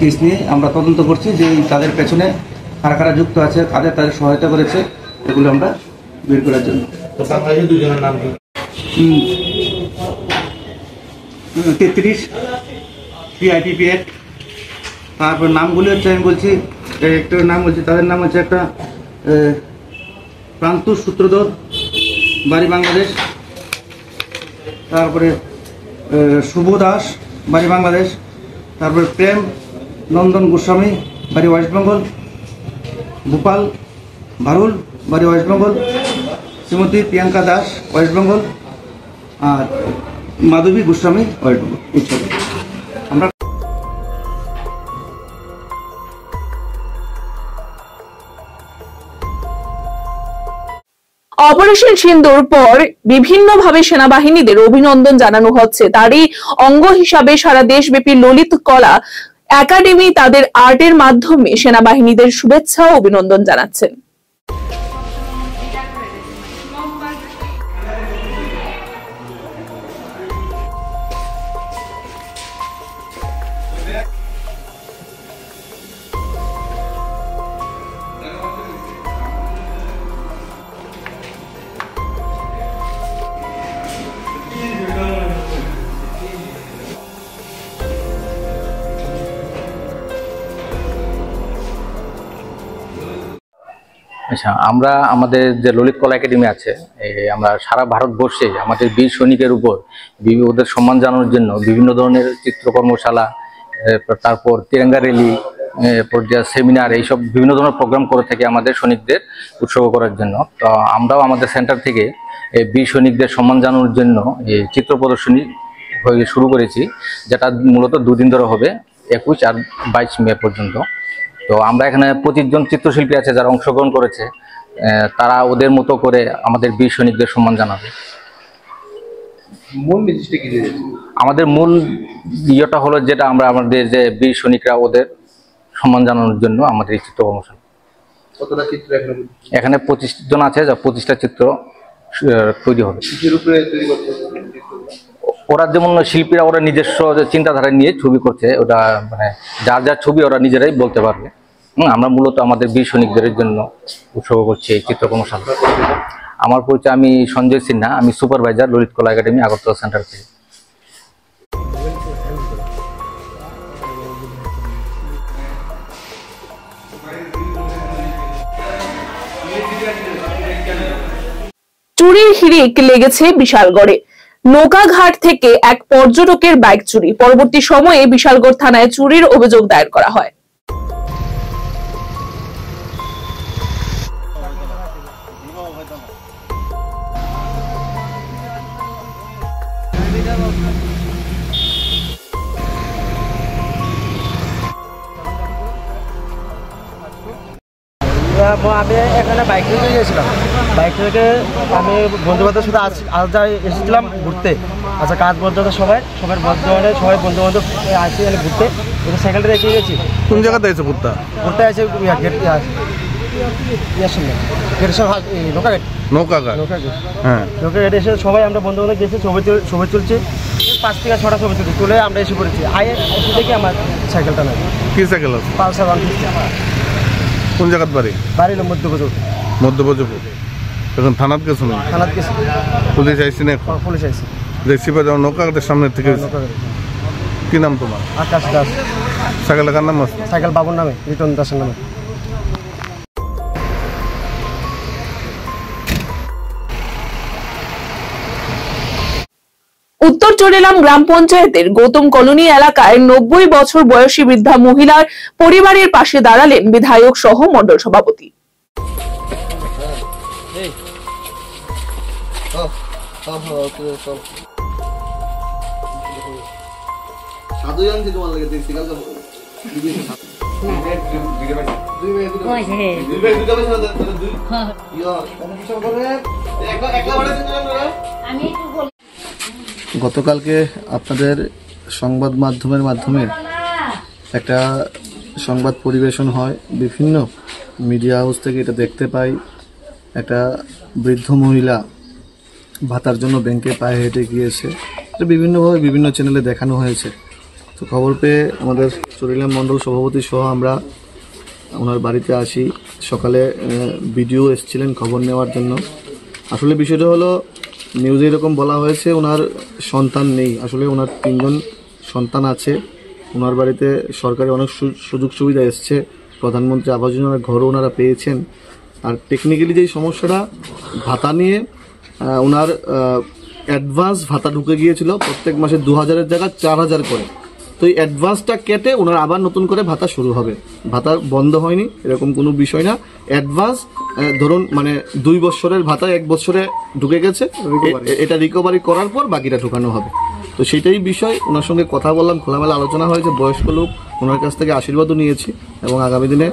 কেস নিয়ে আমরা তদন্ত করছি যে তাদের পেছনে কারা কারা যুক্ত আছে, কাদের তাদের সহায়তা করেছে, এগুলো আমরা বের করার জন্য। বাংলাদেশের 2 জনের নাম কি? 33 CIPP Act। তারপর নামগুলি হচ্ছে আমি বলছি, একটা নাম বলছি, তাদের নাম হচ্ছে একটা প্রান্তুষ সূত্রধর, বাড়ি বাংলাদেশ। তারপরে শুভ দাস, বাড়ি বাংলাদেশ। তারপরে প্রেম নন্দন গোস্বামী, বাড়ি ওয়েস্ট বেঙ্গল। গোপাল ভারুল, বাড়ি ওয়েস্ট বেঙ্গল। শ্রীমতী প্রিয়াঙ্কা দাস, ওয়েস্ট বেঙ্গল। আর মাধবী গোস্বামী, ওয়েস্ট বেঙ্গল। আমরা অপারেশন সিন্দুর পর বিভিন্নভাবে সেনাবাহিনীদের অভিনন্দন জানানো হচ্ছে। তারই অঙ্গ হিসাবে সারা দেশব্যাপী ললিত কলা একাডেমি তাদের আর্টের মাধ্যমে সেনাবাহিনীদের শুভেচ্ছা ও অভিনন্দন জানাচ্ছেন। আচ্ছা, আমরা আমাদের যে ললিত কলা একাডেমি আছে, আমরা সারা ভারতবর্ষে আমাদের বীর সৈনিকের উপর ওদের সম্মান জানানোর জন্য বিভিন্ন ধরনের চিত্রকর্মশালা, তারপর তিরঙ্গা র্যালি, পর্যায়ে সেমিনার, এইসব বিভিন্ন ধরনের প্রোগ্রাম করে থাকি আমাদের সৈনিকদের উৎসর্গ করার জন্য। তো আমরাও আমাদের সেন্টার থেকে বীর সৈনিকদের সম্মান জানানোর জন্য এই চিত্র প্রদর্শনী শুরু করেছি, যেটা মূলত 2 দিন ধরে হবে, 21 আর 22 মে পর্যন্ত। তো আমরা এখানে 25 জন চিত্রশিল্পী আছে যারা অংশগ্রহণ করেছে, তারা ওদের মতো করে আমাদের বীর সৈনিকদের সম্মান জানাবে। মূল নির্দিষ্ট কি আমাদের মূল ইয়েটা হলো যেটা আমরা আমাদের যে বীর সৈনিকরা ওদের সম্মান জানানোর জন্য আমাদের এই চিত্র কর্মশালা। কতটা চিত্র এখানে 25 জন আছে, যা 25টা চিত্র তৈরি হবে। ওরা যেমন শিল্পীরা ওরা নিজস্ব চিন্তাধারা নিয়ে ছবি করছে, ওটা মানে যার যার ছবি ওরা নিজেরাই বলতে পারবে। আমরা মূলত আমাদের বীর সৈনিকদের জন্য উৎসর্গ করছি এই চিত্রকর্মশালা। আমার পরিচয়, আমি সঞ্জয় সিনহা, আমি সুপারভাইজার ললিত কলা একাডেমি আগরতলা সেন্টার থেকে। চুরির হিড়িক লেগেছে বিশালগড়ে। নৌকাঘাট থেকে এক পর্যটকের বাইক চুরি। পরবর্তী সময়ে বিশালগড় থানায় চুরির অভিযোগ দায়ের করা হয়। আমি এখানে বাইক নিয়ে গিয়েছিলাম। বাইক থেকে আমি বন্ধুবান্ধবের সাথে আজ এসেছিলাম ঘুরতে। আচ্ছা, কাজ পর্যন্ত সবার বর্ধমানে সবাই বন্ধুবান্ধব আসি এখানে ঘুরতে। সাইকেলটা রেখে গেছি। কোন জায়গাতে আছে ঘুরতে? ঘুরতে আছে নৌকাঘাট এসে সবাই আমরা বন্ধুবান্ধব গেছি, ছবি তুলছি। 5 থেকে 6টা ছবি তুলছি, তুলে আমরা এসে পড়েছি। এসে দেখি আমার সাইকেলটা নাই। কি সাইকেল আছে? পালসার 150। কোন জায়গার বাড়ি? বাড়ি হলো মধ্যপ্রদেশ। এখন থানাত গেছো না? থানাত গেছি। পুলিশ আইসি না? পুলিশ আইসি। দেখছি যাও নৌকাঘাটের সামনে থেকে। কি নাম তোমার? আকাশ দাস। সাইকেল কার নাম আছে? সাইকেল বাবুর নামে, রিটন দাসের নামে। উত্তর চরিলাম গ্রাম পঞ্চায়েতের গৌতম কলোনি এলাকায় 90 বছর বয়সী বৃদ্ধা মহিলার পরিবারের পাশে দাঁড়ালেন বিধায়ক সহ মণ্ডল সভাপতি। সাধু জানছি তোমার লাগে গতকালকে আপনাদের সংবাদ মাধ্যমের মাধ্যমে একটা সংবাদ পরিবেশন হয়, বিভিন্ন মিডিয়া হাউস থেকে এটা দেখতে পাই। একটা বৃদ্ধ মহিলা ভাতার জন্য ব্যাংকে পায়ে হেঁটে গিয়েছে, এটা বিভিন্নভাবে বিভিন্ন চ্যানেলে দেখানো হয়েছে। তো খবর পেয়ে আমাদের চরিলাম মণ্ডল সভাপতি সহ আমরা ওনার বাড়িতে আসি। সকালে ভিডিও এসেছিলেন খবর নেওয়ার জন্য। আসলে বিষয়টা হলো, নিউজে এরকম বলা হয়েছে ওনার সন্তান নেই, আসলে ওনার 3 জন সন্তান আছে। ওনার বাড়িতে সরকারি অনেক সুযোগ সুবিধা এসছে, প্রধানমন্ত্রী আবাস যোজনার ঘরও ওনারা পেয়েছেন। আর টেকনিক্যালি যেই সমস্যাটা ভাতা নিয়ে, ওনার অ্যাডভান্স ভাতা ঢুকে গিয়েছিল প্রত্যেক মাসে 2000-এর জায়গায় 4000 করে। তো এই অ্যাডভান্সটা কেটে ওনার আবার নতুন করে ভাতা শুরু হবে। ভাতা বন্ধ হয়নি, এরকম কোনো বিষয় না। অ্যাডভান্স ধরুন মানে 2 বছরের ভাতা 1 বছরে ঢুকে গেছে, এটা রিকভারি করার পর বাকিটা ঢুকানো হবে। তো সেটাই বিষয়, ওনার সঙ্গে কথা বললাম, খোলামেলা আলোচনা হয়েছে। বয়স্ক লোক, ওনার কাছ থেকে আশীর্বাদও নিয়েছি এবং আগামী দিনে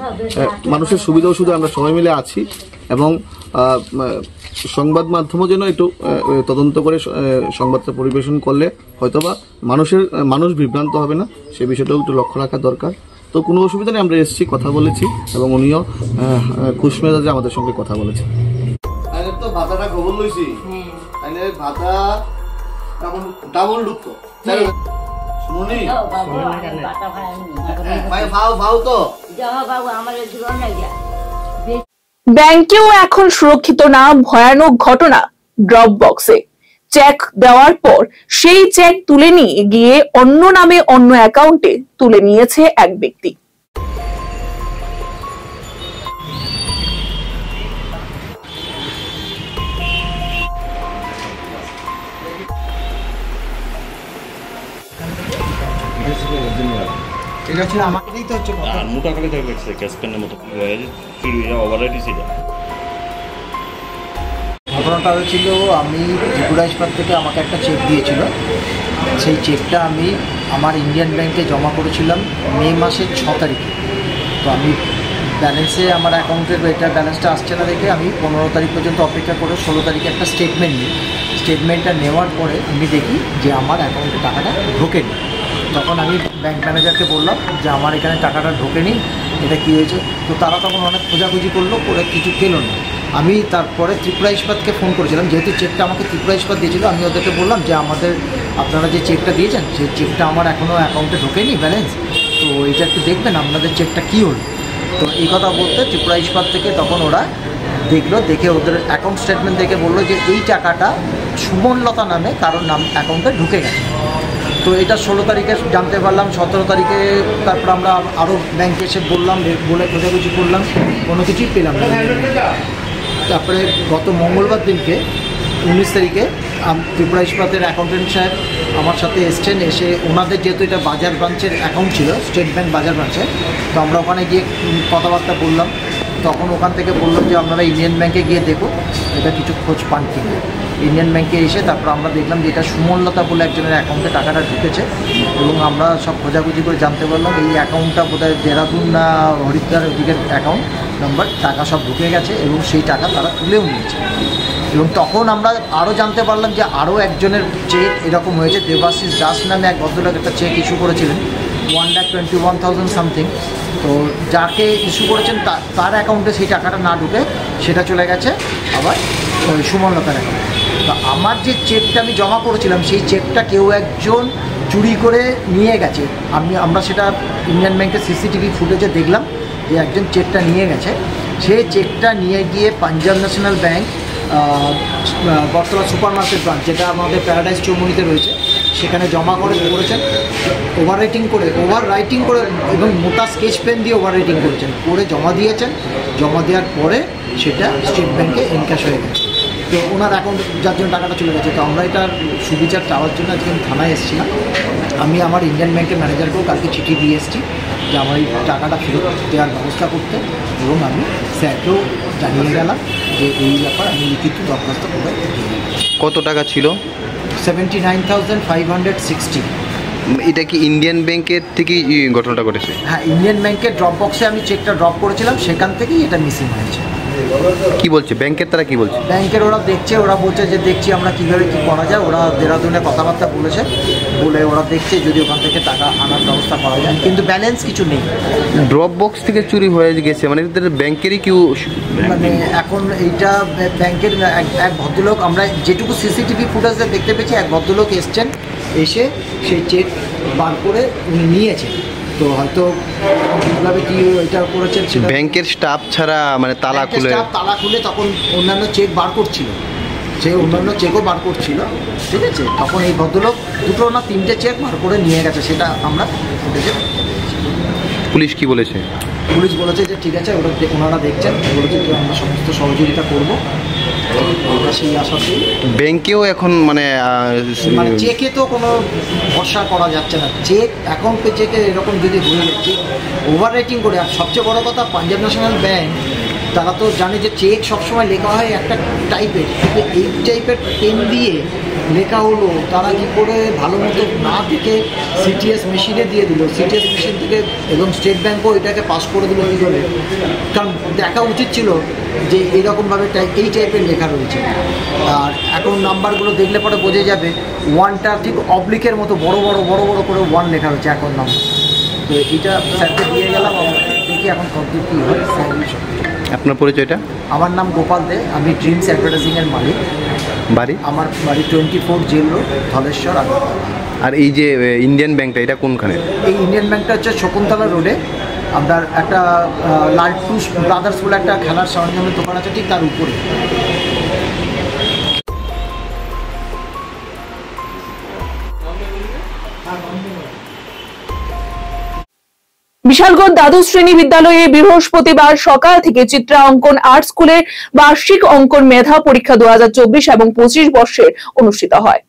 মানুষের সুবিধা অসুবিধা আমরা সবাই মিলে আছি। এবং সংবাদ মাধ্যমও যেন একটু তদন্ত করে সংবাদটা পরিবেশন করলে হয়তোবা মানুষ বিভ্রান্ত হবে না, সে বিষয়টাও একটু লক্ষ্য রাখা দরকার। তো কোনো অসুবিধা নেই, আমরা এসেছি, কথা বলেছি এবং উনিও খুশ মেজাজে আমাদের সঙ্গে কথা বলেছে। তো ভাতাটা খবর লইছি, ভাতা ডাবল ঢুকতো শুনি ভাও তো ব্যাংকেও এখন সুরক্ষিত না ভয়ানক ঘটনা ড্রপ বক্সে। চেক দেওয়ার পর সেই চেক তুলে নিয়ে গিয়ে অন্য নামে অন্য অ্যাকাউন্টে তুলে নিয়েছে এক ব্যক্তি। ঘটনাটা হয়েছিল, আমি ত্রিপুরা ইস্পাত থেকে আমাকে একটা চেক দিয়েছিল। সেই চেকটা আমি আমার ইন্ডিয়ান ব্যাংকে জমা করেছিলাম মে মাসের 6 তারিখে। তো আমি ব্যালেন্সে আমার অ্যাকাউন্টের এটা ব্যালেন্সটা আসছে না দেখে আমি 15 তারিখ পর্যন্ত অপেক্ষা করে 16 তারিখে একটা স্টেটমেন্ট নিই। স্টেটমেন্টটা নেওয়ার পরে আমি দেখি যে আমার অ্যাকাউন্টে টাকাটা ঢোকেনি। তখন আমি ব্যাংক ম্যানেজারকে বললাম যে আমার এখানে টাকাটা ঢোকেনি, এটা কী হয়েছে। তো তারা তখন অনেক খোঁজাখুঁজি করলো, করে কিছু পেল না। আমি তারপরে ত্রিপুরা ইস্পাতকে ফোন করেছিলাম, যেহেতু চেকটা আমাকে ত্রিপুরা ইস্পাত দিয়েছিল। আমি ওদেরকে বললাম যে আপনারা যে চেকটা দিয়েছেন সেই চেকটা আমার এখনও অ্যাকাউন্টে ঢোকেনি ব্যালেন্স, তো এটা একটু দেখবেন আপনাদের চেকটা কী হলো। তো এই কথা বলতে ত্রিপুরা ইস্পাত থেকে তখন ওরা দেখলো, দেখে ওদের অ্যাকাউন্ট স্টেটমেন্ট দেখে বললো যে এই টাকাটা সুমনলতা নামে কারোর নাম অ্যাকাউন্টে ঢুকে গেছে। তো এটা 16 তারিখে জানতে পারলাম। 17 তারিখে তারপর আমরা আরও ব্যাংকে এসে বলে খোঁজাখুঁজি করলাম, কোনো কিছুই পেলাম না। তারপরে গত মঙ্গলবার দিনকে 19 তারিখে ত্রিপুরা ইস্পাতের অ্যাকাউন্টেন্ট সাহেব আমার সাথে এসছেন। এসে ওনাদের যেহেতু এটা বাজার ব্রাঞ্চের অ্যাকাউন্ট ছিল, স্টেট ব্যাংক বাজার ব্রাঞ্চে, তো আমরা ওখানে গিয়ে কথাবার্তা বললাম। তখন ওখান থেকে বললাম যে আপনারা ইন্ডিয়ান ব্যাংকে গিয়ে দেখুন এটা কিছু খোঁজ পান কিনা। ইন্ডিয়ান ব্যাংকে এসে তারপর আমরা দেখলাম যে এটা সুমনলতা বলে একজনের অ্যাকাউন্টে টাকাটা ঢুকেছে এবং আমরা সব খোঁজাখুঁজি করে জানতে পারলাম এই অ্যাকাউন্টটা বোধহয় দেহরাদুন না হরিদ্বার ওদিকের অ্যাকাউন্ট নাম্বার, টাকা সব ঢুকে গেছে এবং সেই টাকা তারা তুলেও নিয়েছে। এবং তখন আমরা আরও জানতে পারলাম যে আরও একজনের চেক এরকম হয়েছে। দেবাশিস দাস নামে এক ভদ্রলোক একটা চেক ইস্যু করেছিলেন 1,21,000 সামথিং। তো যাকে ইস্যু করেছেন তার অ্যাকাউন্টে সেই টাকাটা না ঢুকে সেটা চলে গেছে আবার ওই সুমনলতার অ্যাকাউন্টে। তো আমার যে চেকটা আমি জমা করেছিলাম সেই চেকটা কেউ একজন চুরি করে নিয়ে গেছে। আমরা সেটা ইন্ডিয়ান ব্যাংকের সিসিটিভি ফুটেজে দেখলাম যে একজন চেকটা নিয়ে গেছে। সেই চেকটা নিয়ে গিয়ে পাঞ্জাব ন্যাশনাল ব্যাংক বটতলা সুপার মার্কেট ব্রাঞ্চ, যেটা আমাদের প্যারাডাইস চৌমুনিতে রয়েছে, সেখানে জমা করেছেন। ওভার রাইটিং করে এবং মোটা স্কেচ পেন দিয়ে ওভার রাইটিং করেছেন, করে জমা দিয়েছেন। জমা দেওয়ার পরে সেটা স্টেট ব্যাংকে এনক্যাশ হয়ে গেছে। তো ওনার অ্যাকাউন্ট যার জন্য টাকাটা চলে গেছে। তো আমরা এটার সুবিচার চাওয়ার জন্য আজকে থানায় এসেছিলাম। আমি আমার ইন্ডিয়ান ব্যাংকের ম্যানেজারকেও কালকে চিঠি দিয়ে এসেছি যে আমার এই টাকাটা ফেরত দেওয়ার ব্যবস্থা করতে, এবং আমি স্যারকেও জানিয়ে গেলাম যে এই ব্যাপার আমি লিখিত দরখাস্ত করে। কত টাকা ছিল? 79,560। এটা কি ইন্ডিয়ান ব্যাংকের থেকেই ঘটনাটা ঘটেছে? হ্যাঁ, ইন্ডিয়ান ব্যাংকের ড্রপ বক্সে আমি চেকটা ড্রপ করেছিলাম, সেখান থেকেই এটা মিসিং হয়েছে। কি বলছে ব্যাংকের, তারা কি বলছে? ব্যাংকের ওরা দেখছে, ওরা বলছে যে দেখছি আমরা কীভাবে কী করা যায়। ওরা দেরাদুনে কথাবার্তা বলেছে, বলে ওরা দেখছে যদি ওখান থেকে টাকা আনার ব্যবস্থা করা যায়, কিন্তু ব্যালেন্স কিছু নেই। ড্রপ বক্স থেকে চুরি হয়ে গেছে মানে ব্যাংকেরই কেউ মানে এখন এইটা ব্যাংকের এক ভদ্রলোক, আমরা যেটুকু সিসিটিভি ফুটেজে দেখতে পেয়েছি, এক ভদ্রলোক এসছেন, এসে সেই চেক বার করে উনি নিয়েছেন। তো হয়তো কীভাবে কি এটা করেছেন, ব্যাংকের স্টাফ ছাড়া মানে তালা খুলে তখন অন্যান্য চেক বার করছিল, সে অন্যান্য চেকও বার করছিল, ঠিক আছে। তখন এই ভদ্রলোক 2 না 3টে চেক বার করে নিয়ে গেছে, সেটা আমরা ফুটেজে দেখতে পেয়েছি। পুলিশ কি বলেছে? পুলিশ বলেছে যে ঠিক আছে, ওনারা দেখছেন, বলেছে যে আমরা সমস্ত সহযোগিতা করবো। সেই আশাতেই ব্যাংকেও এখন মানে চেকে তো কোনো ভরসা করা যাচ্ছে না। চেক অ্যাকাউন্ট পে চেকে এরকম যদি হয়ে যাচ্ছে, ওভার রেটিং করে। আর সবচেয়ে বড় কথা, পাঞ্জাব ন্যাশনাল ব্যাংক তারা তো জানে যে চেক সবসময় লেখা হয় একটা টাইপের, কিন্তু এই টাইপের পেন দিয়ে লেখা হলো, তারা কী করে ভালো মতো না দেখে সিটিএস মেশিনে দিয়ে দিল, সিটিএস মেশিন থেকে, এবং স্টেট ব্যাঙ্কও এটাকে পাস করে দিল কী করে। কারণ দেখা উচিত ছিল যে এইরকমভাবে এই টাইপের লেখা রয়েছে। আর এখন নাম্বারগুলো দেখলে পরে বোঝা যাবে, 1টা ঠিক অবলিকের মতো বড় বড় করে 1 লেখা রয়েছে এখন নাম্বার। তো এটা স্যারকে দিয়ে গেলাম, দেখি এখন কমপ্লিট কী হয়। আপনার পরিচয়টা? আমার নাম গোপাল দে, আমি ড্রিমস অ্যাডভার্টাইজিংয়ের মালিক। বাড়ি? আমার বাড়ি 24 জেল রোড, ধলেশ্বর। আর এই যে ইন্ডিয়ান ব্যাংকটা, এটা কোনখানে? এই ইন্ডিয়ান ব্যাংকটা হচ্ছে শকুন্তলা রোডে। আপনার একটা লালটু ব্রাদার্স বলে একটা খেলার সরঞ্জামের দোকান আছে, ঠিক তার উপরে। বিশালগড় দ্বাদশ শ্রেণী বিদ্যালয়ে বৃহস্পতিবার সকাল থেকে চিত্রা অঙ্কন আর্ট স্কুলের বার্ষিক অঙ্কন মেধা পরীক্ষা 2024 এবং 25 বর্ষের অনুষ্ঠিত হয়।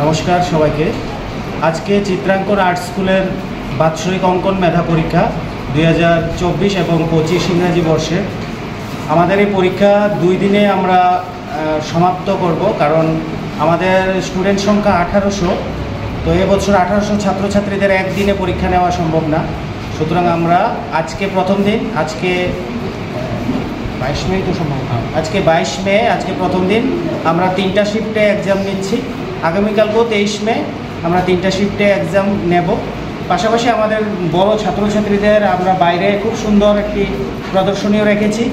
নমস্কার সবাইকে। আজকে চিত্রাঙ্কন আর্ট স্কুলের বাৎসরিক অঙ্কন মেধা পরীক্ষা 2024 এবং 25 ইংরাজি বর্ষে। আমাদের এই পরীক্ষা 2 দিনে আমরা সমাপ্ত করব, কারণ আমাদের স্টুডেন্ট সংখ্যা 1800। তো এবছর 1800 ছাত্রছাত্রীদের একদিনে পরীক্ষা নেওয়া সম্ভব না। সুতরাং আমরা আজকে প্রথম দিন, আজকে 22 মে তো সম্ভব, আজকে 22 মে, আজকে প্রথম দিন আমরা 3টা শিফটে এক্সাম নিচ্ছি। আগামীকালকেও 23 মে আমরা 3টা শিফটে এক্সাম নেব। পাশাপাশি আমাদের বড় ছাত্রছাত্রীদের আমরা বাইরে খুব সুন্দর একটি প্রদর্শনীও রেখেছি।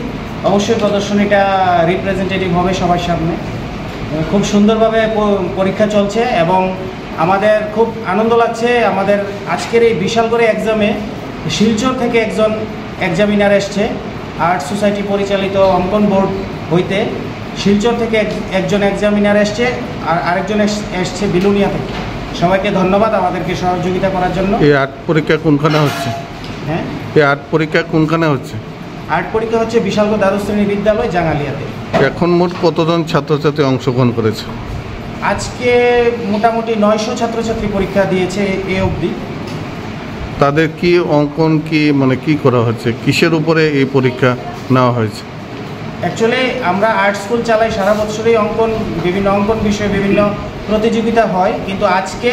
অবশ্যই প্রদর্শনীটা রিপ্রেজেন্টেটিভ হবে সবার সামনে। খুব সুন্দরভাবে পরীক্ষা চলছে এবং আমাদের খুব আনন্দ লাগছে। আমাদের আজকের এই বিশালগড়ে এক্সামে শিলচর থেকে একজন এক্সামিনার এসছে, আর্ট সোসাইটি পরিচালিত অঙ্কন বোর্ড হইতে। শিলচর থেকে একজন এক্সামিনার এসছে, আর আরেকজন এসছে বিলুনিয়া থেকে। সবাইকে ধন্যবাদ আমাদেরকে সহযোগিতা করার জন্য। এই আর্ট পরীক্ষা কোনখানে হচ্ছে? হ্যাঁ, এই আর্ট পরীক্ষা কোনখানে হচ্ছে? আর্ট পরীক্ষা হচ্ছে বিশালগড় দ্বাদশ শ্রেণী বিদ্যালয়, জাঙ্গালিয়াতে। এখন মোট কতজন ছাত্রছাত্রী অংশগ্রহণ করেছে? আজকে মোটামুটি 900 ছাত্রছাত্রী পরীক্ষা দিয়েছে এ অবধি। তাদের কি অঙ্কন কি মানে কি করা হচ্ছে, কিসের উপরে এই পরীক্ষা নেওয়া হয়েছে? অ্যাকচুয়ালি আমরা আর্ট স্কুল চালাই, সারা বছরই অঙ্কন, বিভিন্ন অঙ্কন বিষয়ে বিভিন্ন প্রতিযোগিতা হয়, কিন্তু আজকে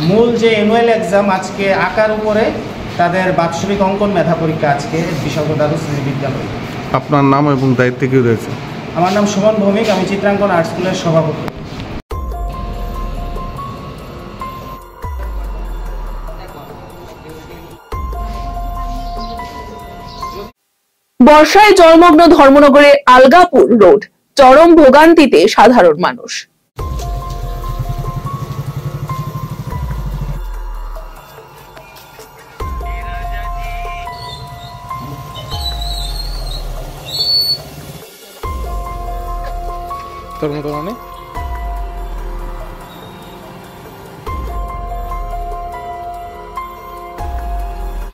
মূল যে অ্যানুয়াল এক্সাম, আজকে আঁকার উপরে তাদের বাৎসরিক অঙ্কন মেধা পরীক্ষা আজকে বিশালগড় দ্বাদশ শ্রেণী বিদ্যালয়। আপনার নাম এবং দায়িত্ব কি রয়েছে? আমার নাম সুমন ভৌমিক, আমি চিত্রাঙ্কন আর্ট স্কুলের সভাপতি। বর্ষায় জলমগ্ন ধর্মনগরের আলগাপুর রোড, চরম ভোগান্তিতে সাধারণ মানুষ। ধর্মতলানে।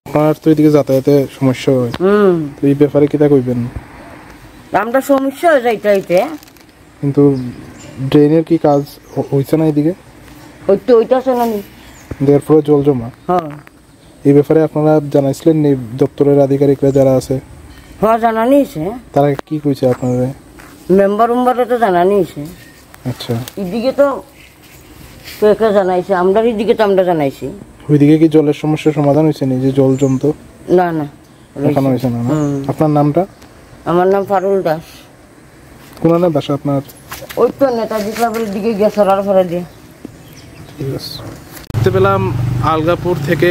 আপনার তো এদিকে যাতায়াতে সমস্যা হয়, তো এই ব্যাপারে কি তা কইবেন? আমরা সমস্যা হয়ে যাইতে, কিন্তু ড্রেনের কি কাজ হইছে না এদিকে? ওইটাছে না এরপরে জল জমা। এই ব্যাপারে আপনারা জানাইছিলেন দপ্তরের আধিকারিকরা যারা আছে? হ্যাঁ জানা নিয়েছে। তারা কি কইছে আপনারা? মেম্বারে তো জানা নিয়েছে। আচ্ছা, এদিকে তো কে জানাইছে, আমরা এদিকে তো আমরা জানাইছি। ওইদিকে কি জলের সমস্যার সমাধান হয়েছে না, যে জল জমতো? না না, এখনো হয়েছে না। আপনার নামটা? আমার নাম ফারুল দাস। কোন নাম বাসা আপনার? ওই তো নেতাজি ক্লাবের দিকে গিয়ে সরার ফরে দিয়ে। ঠিক আছে। দেখতে পেলাম আলগাপুর থেকে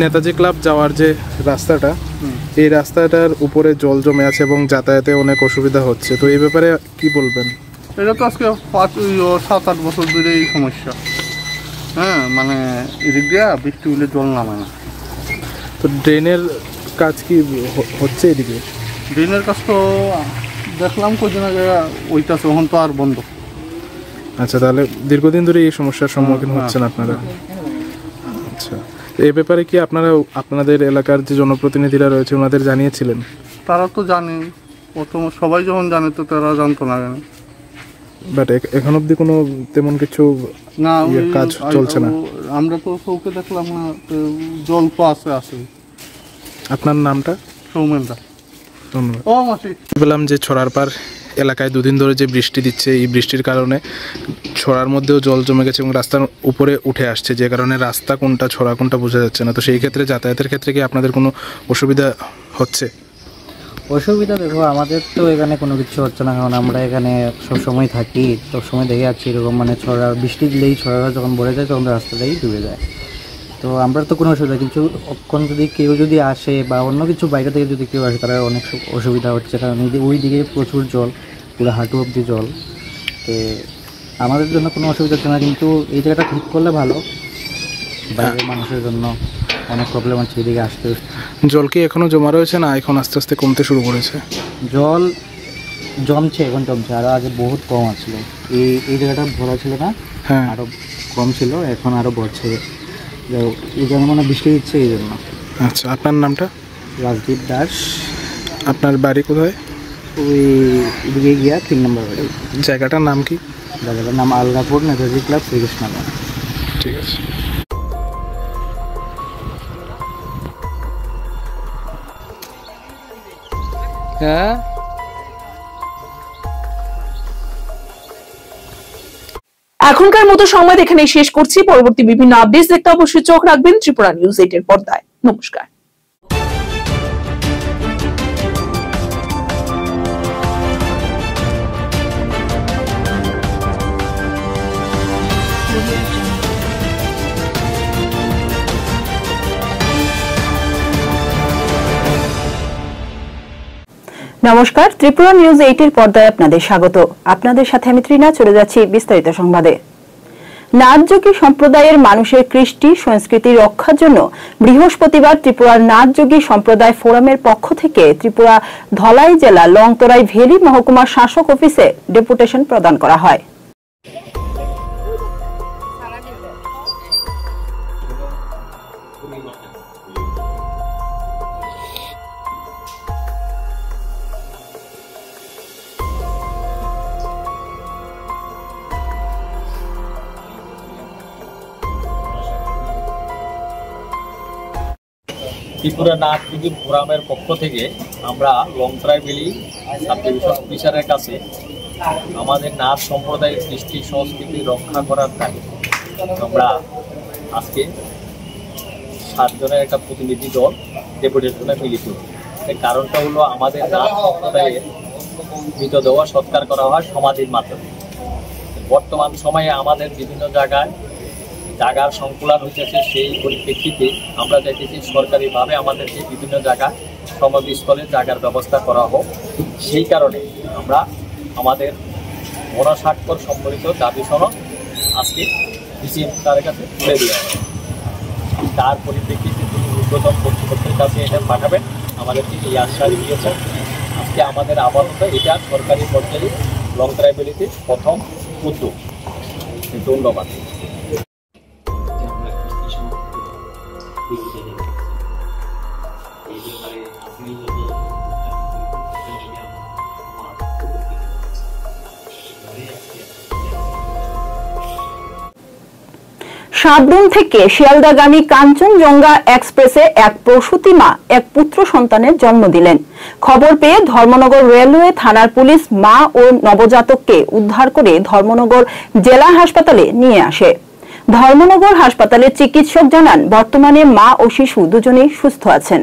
নেতাজি ক্লাব যাওয়ার যে রাস্তাটা, এই রাস্তাটার উপরে জল জমে আছে এবং যাতায়াতে অনেক অসুবিধা হচ্ছে, তো এই ব্যাপারে কি বলবেন? এটা তো আজকে 7-8 বছর ধরে এই সমস্যা। হ্যাঁ, মানে এদিক দিয়ে বৃষ্টি হলে জল নামে না। তো ড্রেনের কাজ কি হচ্ছে এদিকে? ড্রেনের কাজ তো দেখলাম কদিন আগে ওইটাছে, ওখান তো আর বন্ধ। আচ্ছা, তাহলে দীর্ঘদিন ধরে এই সমস্যার সম্মুখীন হচ্ছেন আপনারা? আচ্ছা, এই ব্যাপারে কি আপনারা আপনাদের এলাকার যে জনপ্রতিনিধিরা রয়েছে ওনাদের জানিয়েছিলেন? তারা তো জানে, প্রথম সবাই যখন জানে তো তারা জানতো না কেন। বাট এখন অবধি কোনো তেমন কিছু না, কাজ চলছে না। আমরা তো চৌকে দেখলাম না, জল তো আছে। আপনার নামটা? সৌমেন দা। ধন্যবাদ। ও মাসি বললাম যে ছড়ারপাড় এলাকায় দুদিন ধরে যে বৃষ্টি দিচ্ছে, এই বৃষ্টির কারণে ছড়ার মধ্যেও জল জমে গেছে এবং রাস্তার উপরে উঠে আসছে, যে কারণে রাস্তা কোনটা ছড়া কোনটা বোঝা যাচ্ছে না। তো সেই ক্ষেত্রে যাতায়াতের ক্ষেত্রে কি আপনাদের কোনো অসুবিধা হচ্ছে? অসুবিধা দেখো, আমাদের তো এখানে কোনো কিছু হচ্ছে না, কারণ আমরা এখানে সবসময় থাকি, সবসময় দেখে যাচ্ছি এরকম, মানে ছড়া বৃষ্টি দিলেই ছড়াটা যখন ভরে যায় তখন রাস্তাটাই ডুবে যায়। তো আমরা তো কোনো অসুবিধা, কিন্তু কখন যদি কেউ যদি আসে বা অন্য কিছু বাইরে থেকে যদি কেউ আসে তারা অনেক অসুবিধা হচ্ছে, কারণ ওই দিকে প্রচুর জল, পুরো হাঁটু অব্দি জল। তো আমাদের জন্য কোনো অসুবিধা হচ্ছে না, কিন্তু এই জায়গাটা ঠিক করলে ভালো, বাইরের মানুষের জন্য অনেক প্রবলেম হচ্ছে এদিকে আসতে। জল কি এখনো জমা রয়েছে না এখন আস্তে আস্তে কমতে শুরু করেছে? জল জমছে, এখন জমছে, আরও আগে বহুত কম আসছিল। এই জায়গাটা ভরা ছিল না, হ্যাঁ আরও কম ছিল, এখন আরও বাড়ছে। এই জন্য মানে বৃষ্টি দিচ্ছে এই জন্য। আচ্ছা, আপনার নামটা? রাজদীপ দাস। আপনার বাড়ি কোথায়? ওই এদিকে গিয়া 3 নম্বর বাড়ি। জায়গাটার নাম কি? জায়গাটার নাম আলগাপুর নেতাজি ক্লাব, শ্রীকৃষ্ণনগর। ঠিক আছে। হ্যাঁ, এখনকার মতো সংবাদ এখানে শেষ করছি। পরবর্তী বিভিন্ন আপডেট দেখতে অবশ্যই চোখ রাখবেন ত্রিপুরা নিউজ 8 এর পর্দায়। নমস্কার। নমস্কার, ত্রিপুরা নিউজ 8 এর পর্দায় আপনাদের স্বাগত। আপনাদের সাথে আমি ত্রিনা, চলে যাচ্ছি বিস্তারিত সংবাদে। নাথযোগী সম্প্রদায়ের মানুষের কৃষ্টি সংস্কৃতি রক্ষার জন্য বৃহস্পতিবার ত্রিপুরার নাথযোগী সম্প্রদায় ফোরামের পক্ষ থেকে ত্রিপুরা ধলাই জেলা লংতরাই ভেলি মহকুমার শাসক অফিসে ডেপুটেশন প্রদান করা হয়। ত্রিপুরা নাথযোগী ফোরামের পক্ষ থেকে আমরা লংতরাই ভ্যালি সাব ডিভিশন অফিসারের কাছে আমাদের নাথ সম্প্রদায়ের কৃষ্টি সংস্কৃতি রক্ষা করার দাবি আমরা আজকে 7 জনের একটা প্রতিনিধি দল ডেপুটেশনে মিলিত। এর কারণটা হলো আমাদের নাথ সম্প্রদায়ের মৃতদেহ সৎকার করা হয় সমাধির মাধ্যমে। বর্তমান সময়ে আমাদের বিভিন্ন জায়গার সংকুলান হয়েছে, সেই পরিপ্রেক্ষিতে আমরা দেখেছি সরকারিভাবে আমাদেরকে বিভিন্ন জায়গায় সমাধিস্থলে জায়গার ব্যবস্থা করা হোক। সেই কারণে আমরা আমাদের মনস্বাক্ষর সম্বলিত দাবি সনদ আজকে ডিসিএম স্যারের কাছে তুলে দেওয়া হয়। তার পরিপ্রেক্ষিতে তিনি ঊর্ধ্বতন কর্তৃপক্ষের কাছে এটা পাঠাবেন, আমাদেরকে এই আশ্বাস দিয়েছেন। আজকে আমাদের আপাতত এটা সরকারি পর্যায়ে লং ট্রাইবেলিতে প্রথম উদ্যোগ। ধন্যবাদ। সাতদিন থেকে শিয়ালদাগামী কাঞ্চনজঙ্ঘা এক্সপ্রেসে এক প্রসূতি মা এক পুত্র সন্তানের জন্ম দিলেন। খবর পেয়ে ধর্মনগর রেলওয়ে থানার পুলিশ মা ও নবজাতককে উদ্ধার করে ধর্মনগর জেলা হাসপাতালে নিয়ে আসে। ধর্মনগর হাসপাতালের চিকিৎসক জানান, বর্তমানে মা ও শিশু দুজনেই সুস্থ আছেন।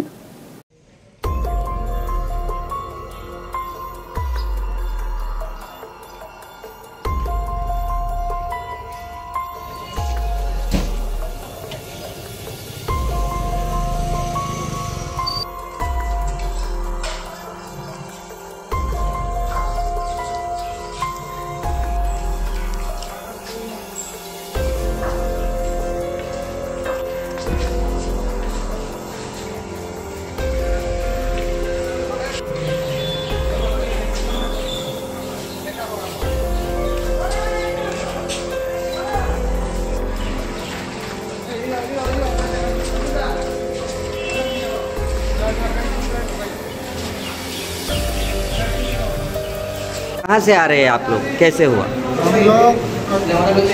कहाँ से आ रहे हैं आप लोग, कैसे हुआ? हम लोग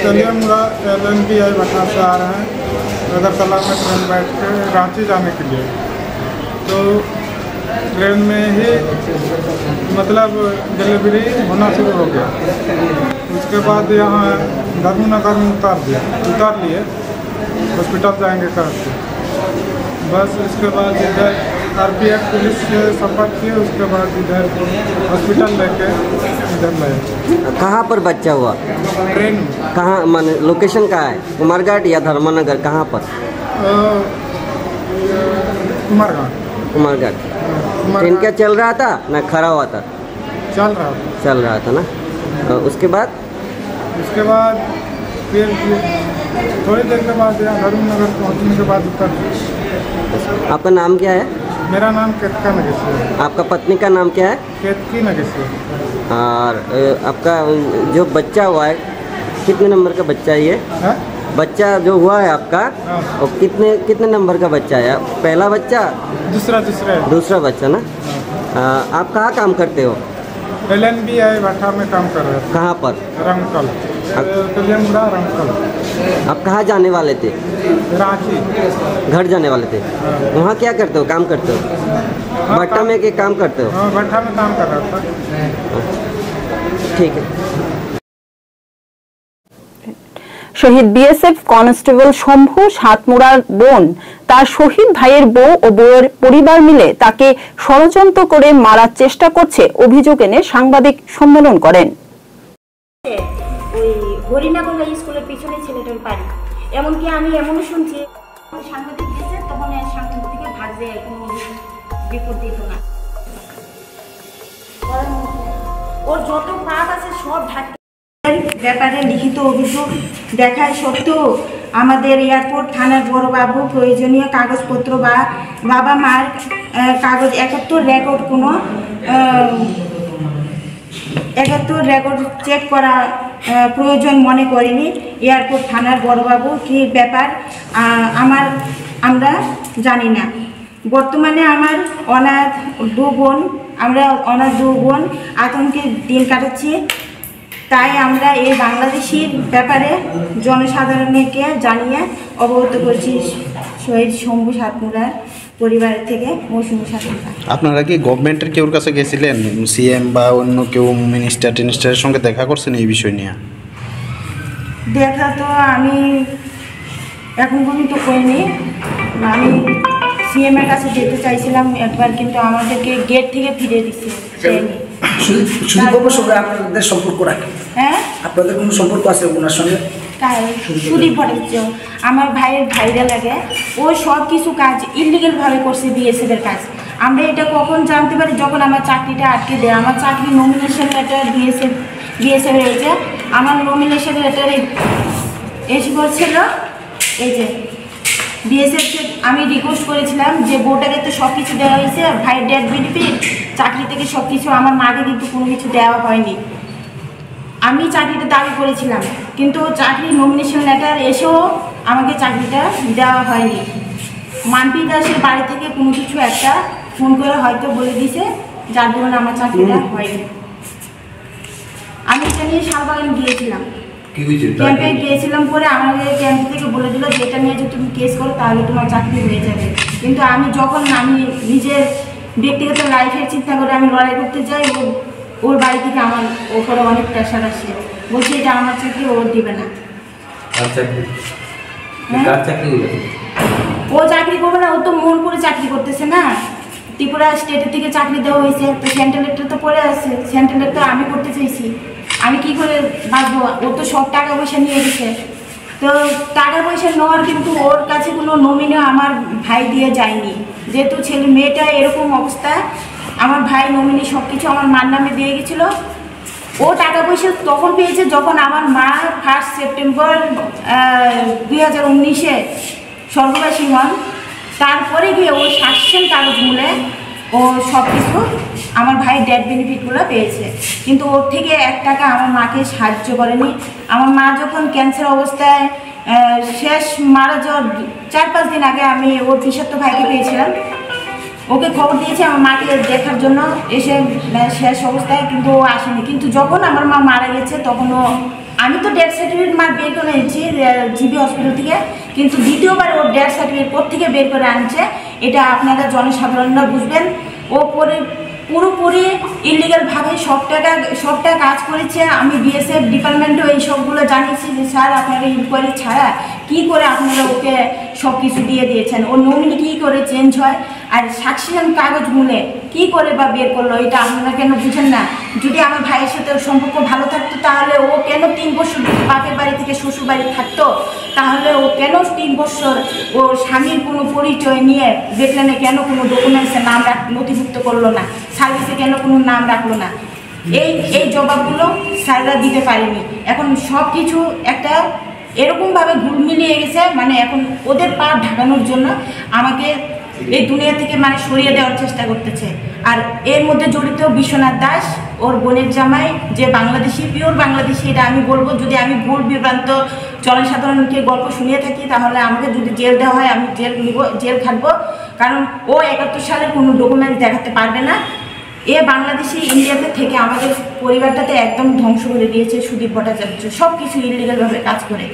कलियामुड़ा LNBI भट्टा से आ रहे हैं अगरतला में ट्रेन बैठ के रांची जाने के लिए। तो ट्रेन में ही मतलब डिलीवरी होना शुरू हो गया। उसके बाद यहाँ धर्मनगर में उतार लिए हॉस्पिटल जाएंगे करके। बस उसके बाद इधर RPF पुलिस से संपर्क किए, उसके बाद इधर हॉस्पिटल लेके इधर लाए। कहाँ पर बच्चा हुआ? ट्रेन। कहाँ माने लोकेशन कहाँ है, कुमारघाट या धर्मनगर, कहाँ पर? कुमारघाट। ट्रेन क्या चल रहा था ना खड़ा हुआ था? चल रहा था ना। उसके बाद फिर थोड़ी देर के बाद यहाँ धर्मनगर पहुँचने के बाद उतर। आपका नाम क्या है? मेरा नाम केतका नगेश्वर है। आपका पत्नी का नाम क्या है? केतकी नगेश्वर। और आपका जो बच्चा हुआ है, कितने नंबर का बच्चा है ये? बच्चा जो हुआ है आपका, और कितने नंबर का बच्चा है? पहला बच्चा? दूसरा बच्चा ना। आप कहाँ काम करते हो? LNBI भट्टा में काम कर रहे थे। कहाँ पर? रंगकल। कलियामुड़ा रंगकल। आप कहाँ जाने वाले थे? रांची। घर जाने वाले थे। वहाँ क्या करते हो, काम करते हो? भट्टा में क्या काम करते हो? भट्टा में काम कर रहा था। ठीक है। শহীদ বিএসএফ কনস্টেবল শম্ভু সাতমুড়ার বোন তার শহীদ ভাইয়ের বউ ও বউয়ের পরিবার মিলে তাকে ষড়যন্ত্র করে মারার চেষ্টা করছে অভিযোগ এনে সাংবাদিক সম্মেলন করেন। ওই হরিণাগঞ্জ স্কুলের পিছনে ছেলেটার বাড়ি, এমনকি আমি এমনও শুনছি সাংবাদিক দিয়েছে তখন সাংবাদিকের ভাগ যায় কোনো রিপোর্ট দিত না। ওর যত পাপ আছে সব ঢাকা ব্যাপারে লিখিত অভিযোগ দেখায় সত্ত্বেও আমাদের এয়ারপোর্ট থানার বড়বাবু প্রয়োজনীয় কাগজপত্র বা বাবা মার কাগজ 71 রেকর্ড কোনো 71 রেকর্ড চেক করা প্রয়োজন মনে করেনি। এয়ারপোর্ট থানার বড়বাবু কি ব্যাপার আমরা জানি না। বর্তমানে আমার অনাথ দু বোন আতঙ্কে দিন কাটাচ্ছি। তাই আমরা এই বাংলাদেশের ব্যাপারে জনসাধারণকে জানিয়ে অবগত করছি শহীদ শম্ভু সাতমুড়ার পরিবারের থেকে মৌসুমী সাতমুড়া। আপনারা কি গভর্নমেন্টের কেউর কাছে গেছিলেন, CM বা অন্য কেউ মিনিস্টারের সঙ্গে দেখা করছেন এই বিষয় নিয়ে? দেখা তো আমি এখন পর্যন্ত করিনি। আমি CM এর কাছে যেতে চাইছিলাম একবার, কিন্তু আমাদেরকে গেট থেকে ফিরে দিচ্ছে। সুদীপবাবুর সঙ্গে আপনাদের সম্পর্ক রাখে? হ্যাঁ, আপনাদের কোনো সম্পর্ক আছে ওনার সঙ্গে? সুদীপ ভট্টাচার্য আমার ভাইয়ের ভাইরা লাগে। ও সব কিছু কাজ ইলিগালভাবে করছে BSF এর কাজ। আমরা এটা কখন জানতে পারি, যখন আমার চাকরিটা আটকে দেয়। আমার চাকরি নমিনেশন লেটার BSF এর এই যে আমার নমিনেশন লেটারে এসে বলছিল, এই যে BSF আমি রিকোয়েস্ট করেছিলাম যে বোর্ডারে তো সব কিছু দেওয়া হয়েছে, ভাইয়ের ডেথ বেনিফিট, চাকরি থেকে সব কিছু। আমার মাকে কিন্তু কোনো কিছু দেওয়া হয়নি। আমি চাকরিটা দাবি করেছিলাম, কিন্তু চাকরি নমিনেশন লেটার এসেও আমাকে চাকরিটা দেওয়া হয়নি। মাম্পি দাসের বাড়ি থেকে কোনো কিছু একটা ফোন করে হয়তো বলে দিয়েছে, যার জন্য আমার চাকরিটা হয়নি। আমি এটা নিয়ে শালবাগান গিয়েছিলাম, ক্যাম্পে গিয়েছিলাম, পরে আমাদের ক্যাম্প থেকে বলে দিল যে এটা নিয়ে যদি তুমি কেস করো তাহলে তোমার চাকরি হয়ে যাবে। কিন্তু আমি যখন আমি নিজের ব্যক্তিগত লাইফের চিন্তা করে আমি লড়াই করতে যাই, ওর বাড়ি থেকে আমার ওপরে অনেক প্রেশার আসে, বলছে এটা আমার চাকরি ও দিবে না। ও চাকরি করবে না, ও তো মন করে চাকরি করতেছে না। ত্রিপুরা স্টেটের থেকে চাকরি দেওয়া হয়েছে, তো সেন্ট্রালেরটা তো পড়ে আছে, সেন্ট্রালের তো আমি করতে চাইছি, আমি কি করে বাঁচবো? ও তো সব টাকা পয়সা নিয়ে গেছে। তো টাকা পয়সা নেওয়ার কিন্তু ওর কাছে কোনো নমিনি আমার ভাই দিয়ে যায়নি, যেহেতু ছেলে মেয়েটা এরকম অবস্থা। আমার ভাই নমিনি সব কিছু আমার মার নামে দিয়ে গেছিলো। ও টাকা পয়সা তখন পেয়েছে যখন আমার মা 1 সেপ্টেম্বর 2019-এ স্বর্গবাসী হন। তারপরে গিয়ে ও সাকসেশন কাগজ মূলে ও সব কিছু আমার ভাই ডেথ বেনিফিটগুলো পেয়েছে, কিন্তু ওর থেকে 1 টাকা আমার মাকে সাহায্য করেনি। আমার মা যখন ক্যান্সার অবস্থায় শেষ মারা যাওয়ার 4-5 দিন আগে আমি ওর পিসাতো ভাইকে পেয়েছিলাম, ওকে খবর দিয়েছি আমার মাকে দেখার জন্য এসে শেষ অবস্থায়, কিন্তু ও আসেনি। কিন্তু যখন আমার মা মারা গেছে তখন আমি তো ডেথ সার্টিফিকেট মা বের করে এনেছি জিবি হসপিটাল থেকে, কিন্তু দ্বিতীয়বার ওর ডেথ সার্টিফিকেট কোত্থেকে বের করে আনছে এটা আপনারা জনসাধারণরা বুঝবেন। ও পুরোপুরি ইলিগালভাবে সবটা কাজ করেছে। আমি বিএসএফ ডিপার্টমেন্টেও এই সবগুলো জানিয়েছি যে স্যার আপনারা ইনকোয়ারি ছাড়া কী করে আপনারা ওকে সব কিছু দিয়ে দিয়েছেন, ওর নমিনি কী করে চেঞ্জ হয়, আর সাকসেশন কাগজ মূলে কী করে বা বের করলো, এটা আপনারা কেন বুঝেন না? যদি আমার ভাইয়ের সাথে ওর সম্পর্ক ভালো থাকতো তাহলে ও কেন 3 বছর বাপের বাড়ি থেকে শ্বশুর বাড়ি থাকতো, তাহলে ও কেন 3 বছর ওর স্বামীর কোনো পরিচয় নিয়ে দেখলেনে কেন কোনো ডকুমেন্টসে নাম নথিভুক্ত করলো না, সার্ভিসে কেন কোনো নাম রাখলো না? এই জবাবগুলো স্যাররা দিতে পারেনি। এখন সব কিছু একটা এরকমভাবে ঘুর মিলিয়ে গেছে, মানে এখন ওদের পা ঢাকানোর জন্য আমাকে এই দুনিয়া থেকে মানে সরিয়ে দেওয়ার চেষ্টা করতেছে। আর এর মধ্যে জড়িত বিশ্বনাথ দাস, ওর বোনের জামাই, যে বাংলাদেশি, পিওর বাংলাদেশি। এটা আমি বলবো, যদি আমি ভুল বিভ্রান্ত জনসাধারণকে গল্প শুনিয়ে থাকি তাহলে আমাকে যদি জেল দেওয়া হয় আমি জেল খাটবো, কারণ ও 71 সালের কোনো ডকুমেন্ট দেখাতে পারবে না। এ বাংলাদেশি ইন্ডিয়াতে থেকে আমাদের পরিবারটাতে একদম ধ্বংস করে দিয়েছে। সুদীপ ভট্টাচার্য সব কিছু ইলিগালভাবে কাজ করে।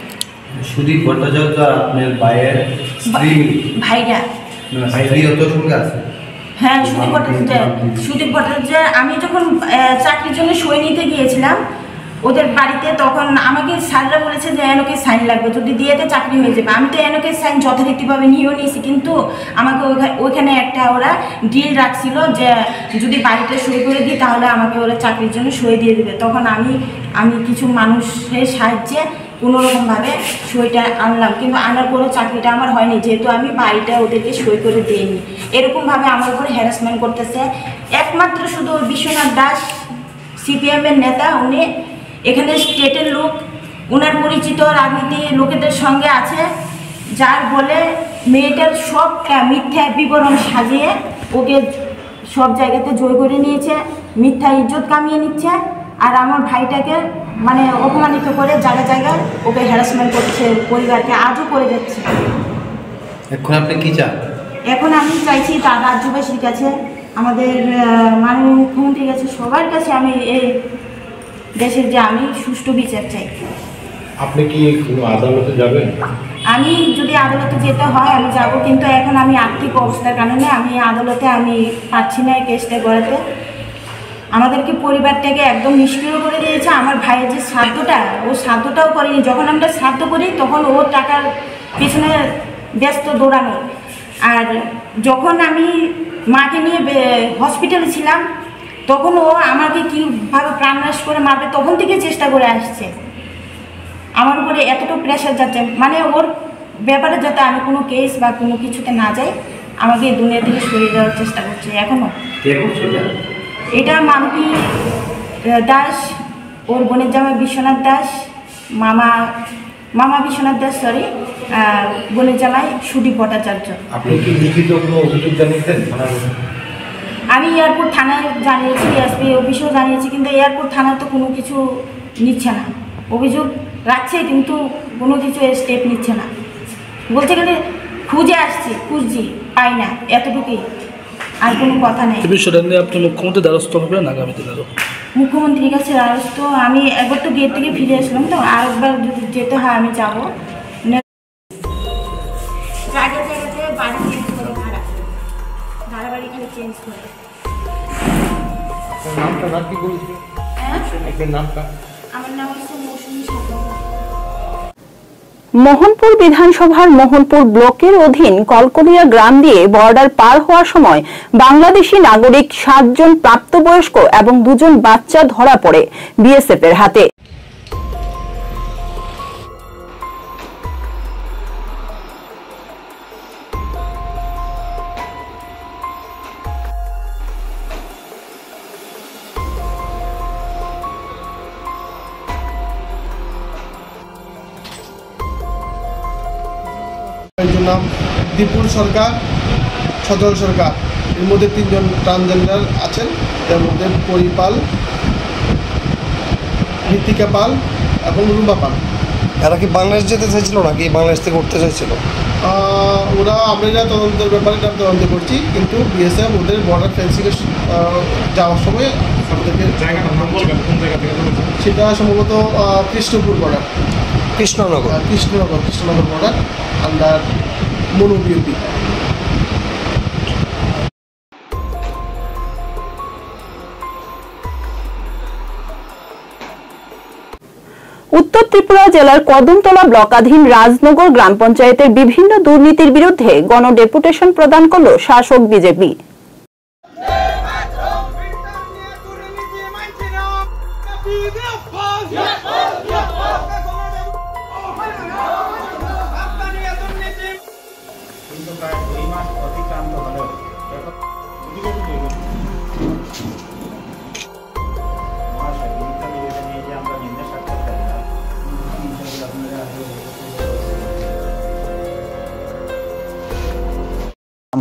সুদীপ ভট্টাচার্য আর আপনার ভাইয়ের স্ত্রী ভাইরা সঙ্গে আছে? হ্যাঁ, সুদীপ ভট্টাচার্য। আমি যখন চাকরির জন্য সই নিতে গিয়েছিলাম ওদের বাড়িতে, তখন আমাকে স্যাররা বলেছে যে এনওকে সাইন লাগবে, যদি দিয়েতে চাকরি হয়ে যাবে। আমি তো এনওকে সাইন যথারীতিভাবে নিয়েও নিয়েছি, কিন্তু আমাকে ওইখানে একটা ওরা ডিল রাখছিল যে যদি বাড়িতে সই করে দিই তাহলে আমাকে ওরা চাকরির জন্য সই দিয়ে দেবে। তখন আমি কিছু মানুষের সাহায্যে কোনোরকমভাবে সইটা আনলাম, কিন্তু আনার পরেও চাকরিটা আমার হয়নি, যেহেতু আমি বাড়িটা ওদেরকে সই করে দিইনি। এরকমভাবে আমার উপরে হ্যারাসমেন্ট করতেছে। একমাত্র শুধু বিশ্বনাথ দাস সিপিএমের নেতা, উনি এখানে স্টেটের লোক, ওনার পরিচিত রাজনীতি লোকেদের সঙ্গে আছে, যার বলে মেয়েটার সবটা মিথ্যা বিবরণ সাজিয়ে ওকে সব জায়গাতে জয় করে নিয়েছে, মিথ্যা ইজ্জত কামিয়ে নিচ্ছে, আর আমার ভাইটাকে মানে অপমানিত করে জায়গায় জায়গায় ওকে হ্যারাসমেন্ট করছে, পরিবারকে আজও করে যাচ্ছে। এখন আপনি কি চান? এখন আমি চাইছি তার রাজ্যবাসীর কাছে, আমাদের মাননীয় মুখ্যমন্ত্রীর কাছে, সবার কাছে আমি এই দেশের যে আমি সুষ্ঠু বিচার চাই। আপনি কি কোনো আদালতে যাবেন? আমি যদি আদালতে যেতে হয় আমি যাব, কিন্তু এখন আমি আর্থিক অবস্থার কারণে আমি আদালতে আমি পাচ্ছি না কেসটা করাতে। আমাদেরকে পরিবারটাকে একদম নিষ্ক্রিয় করে দিয়েছে। আমার ভাইয়ের যে শ্রাদ্ধটা, ও শ্রাদ্ধটাও করেনি। যখন আমরা শ্রাদ্ধ করি তখন ওর টাকার পেছনে ব্যস্ত দৌড়ানো। আর যখন আমি মাকে নিয়ে হসপিটালে ছিলাম তখন ও আমাকে কীভাবে প্রাণনাশ করে মারবে তখন থেকে চেষ্টা করে আসছে। আমার উপরে এতটা প্রেশার যাচ্ছে, মানে ওর ব্যাপারে যাতে আমি কোনো কেস বা কোনো কিছুতে না যাই, আমাকে দুনিয়া থেকে সরিয়ে দেওয়ার চেষ্টা করছে এখনও। এটা মাম্পি দাস, ওর বোনের জামাই বিশ্বনাথ দাস, মামা বিশ্বনাথ দাস, সরি, বোনের জামাই সুদীপ ভট্টাচার্য। আপনি কি লিখিত কোনো অভিযোগ জানিয়েছেন? আমি এয়ারপোর্ট থানায় জানিয়েছি, এসপি অফিসেও জানিয়েছি, কিন্তু এয়ারপোর্ট থানা তো কোনো কিছু নিচ্ছে না, অভিযোগ রাখছে কিন্তু কোনো কিছু স্টেপ নিচ্ছে না। বলছে গেলে খুঁজে আসছি, খুঁজছি, পাই না, এতটুকুই, আর কোনো কথা নেই। বিষয়টা নিয়ে আপনি মুখ্যমন্ত্রী দ্বারস্থ হবেন আগামী দিনে? মুখ্যমন্ত্রীর কাছে দ্বারস্থ আমি একবার তো গেট থেকে ফিরে আসলাম, তো আরেকবার যদি যেতে হয় আমি যাবো। জায়গাতে বাড়ি চেঞ্জ করে, ভাড়া বাড়ি খালি চেঞ্জ করে। আমার নাম হচ্ছে মৌসুমী সাধন। মোহনপুর বিধানসভার মোহনপুর ব্লকের অধীন কলকলিয়া গ্রাম দিয়ে বর্ডার পার হওয়ার সময় বাংলাদেশি নাগরিক 7 জন প্রাপ্তবয়স্ক এবং 2 জন বাচ্চা ধরা পড়ে বিএসএফ এর হাতে। একজন নাম দীপুর সরকার, সজল সরকার, এর মধ্যে 3 জন ট্রান্সজেন্ডার আছেন, এর মধ্যে পরিপাল, ঋতিকা পাল এবং রুমা পাল। এরা কি বাংলাদেশ যেতে চাইছিল নাকি বাংলাদেশ থেকে উঠতে চাইছিল? ওরা আমরা যা তদন্তের ব্যাপারে তদন্ত করছি, কিন্তু বিএসএফ ওদের বর্ডার ফেন্সিংয়ে যাওয়ার সময় আমাদেরকে সেটা সম্ভবত Krishnapur border, Krishnanagar border under Manu BUP. উত্তর ত্রিপুরা জেলার কদমতলা ব্লকাধীন রাজনগর গ্রাম পঞ্চায়েতের বিভিন্ন দুর্নীতির বিরুদ্ধে গণডেপুটেশন প্রদান করল শাসক বিজেপি।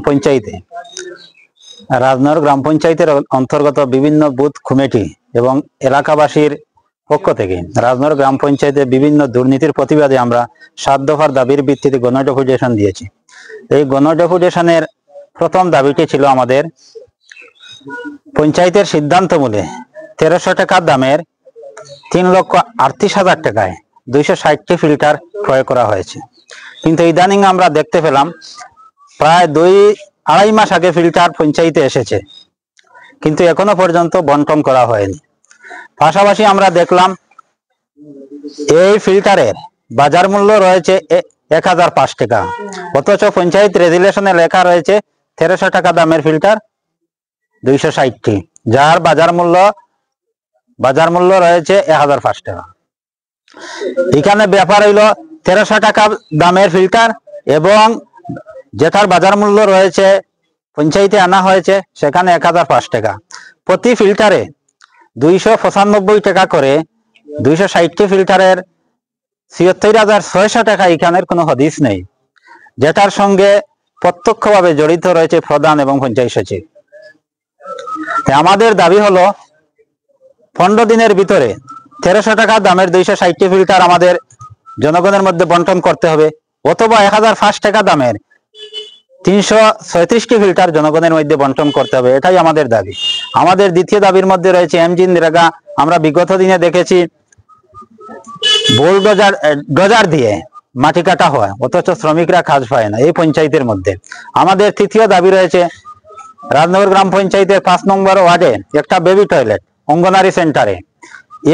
পঞ্চায়েতে রাজনগর গ্রাম পঞ্চায়েতের অন্তর্গত বিভিন্ন বুথ কমিটি এবং এলাকাবাসীর পক্ষ থেকে রাজনগর গ্রাম পঞ্চায়েতে বিভিন্ন দুর্নীতির প্রতিবাদে আমরা 7 দফার দাবির ভিত্তিতে গণডেপুটেশন দিয়েছি। এই গণডেপুটেশনের প্রথম দাবিটি ছিল আমাদের পঞ্চায়েতের সিদ্ধান্ত মূলে 1300 টাকা দামের 3,38,000 টাকায় 260টি ফিল্টার ক্রয় করা হয়েছে। কিন্তু ইদানিং আমরা দেখতে পেলাম প্রায় 2-2.5 মাস আগে ফিল্টার পঞ্চায়েতে এসেছে, কিন্তু এখনো পর্যন্ত বন্টন করা হয়নি। পাশাপাশি আমরা দেখলাম এই ফিল্টারের বাজার মূল্য রয়েছে 1005 টাকা, অথচ পঞ্চায়েত রেজুলেশনে লেখা রয়েছে 1300 টাকা দামের ফিল্টার 260টি, যার বাজার মূল্য রয়েছে 1005 টাকা। এখানে ব্যাপার হইল 1300 টাকা দামের ফিল্টার এবং যেটার বাজার মূল্য রয়েছে পঞ্চায়েতে আনা হয়েছে সেখানে 1005 টাকা। প্রতি ফিল্টারে 295 টাকা করে 260টি ফিল্টারের 76,600 টাকা এখানের কোনো হদিস নেই, যেটার সঙ্গে প্রত্যক্ষভাবে জড়িত রয়েছে প্রধান এবং পঞ্চায়েত সচিব। আমাদের দাবি হলো 15 দিনের ভিতরে 1300 টাকা দামের 260টি ফিল্টার আমাদের জনগণের মধ্যে বন্টন করতে হবে, অথবা 1005 টাকা দামের 336টি ফিল্টার জনগণের মধ্যে বন্টন করতে হবে। এটাই আমাদের দাবি। আমাদের দ্বিতীয় দাবির মধ্যে রয়েছে এমজিনরেগা। আমরা বিগত দিনে দেখেছি বুলডোজার দিয়ে মাটি কাটা হয়, অথচ শ্রমিকরা কাজ পায় না এই পঞ্চায়েতের মধ্যে। আমাদের তৃতীয় দাবি রয়েছে রাজনগর গ্রাম পঞ্চায়েতের 5 নম্বর ওয়ার্ডে একটা বেবি টয়লেট অঙ্গনারী সেন্টারে,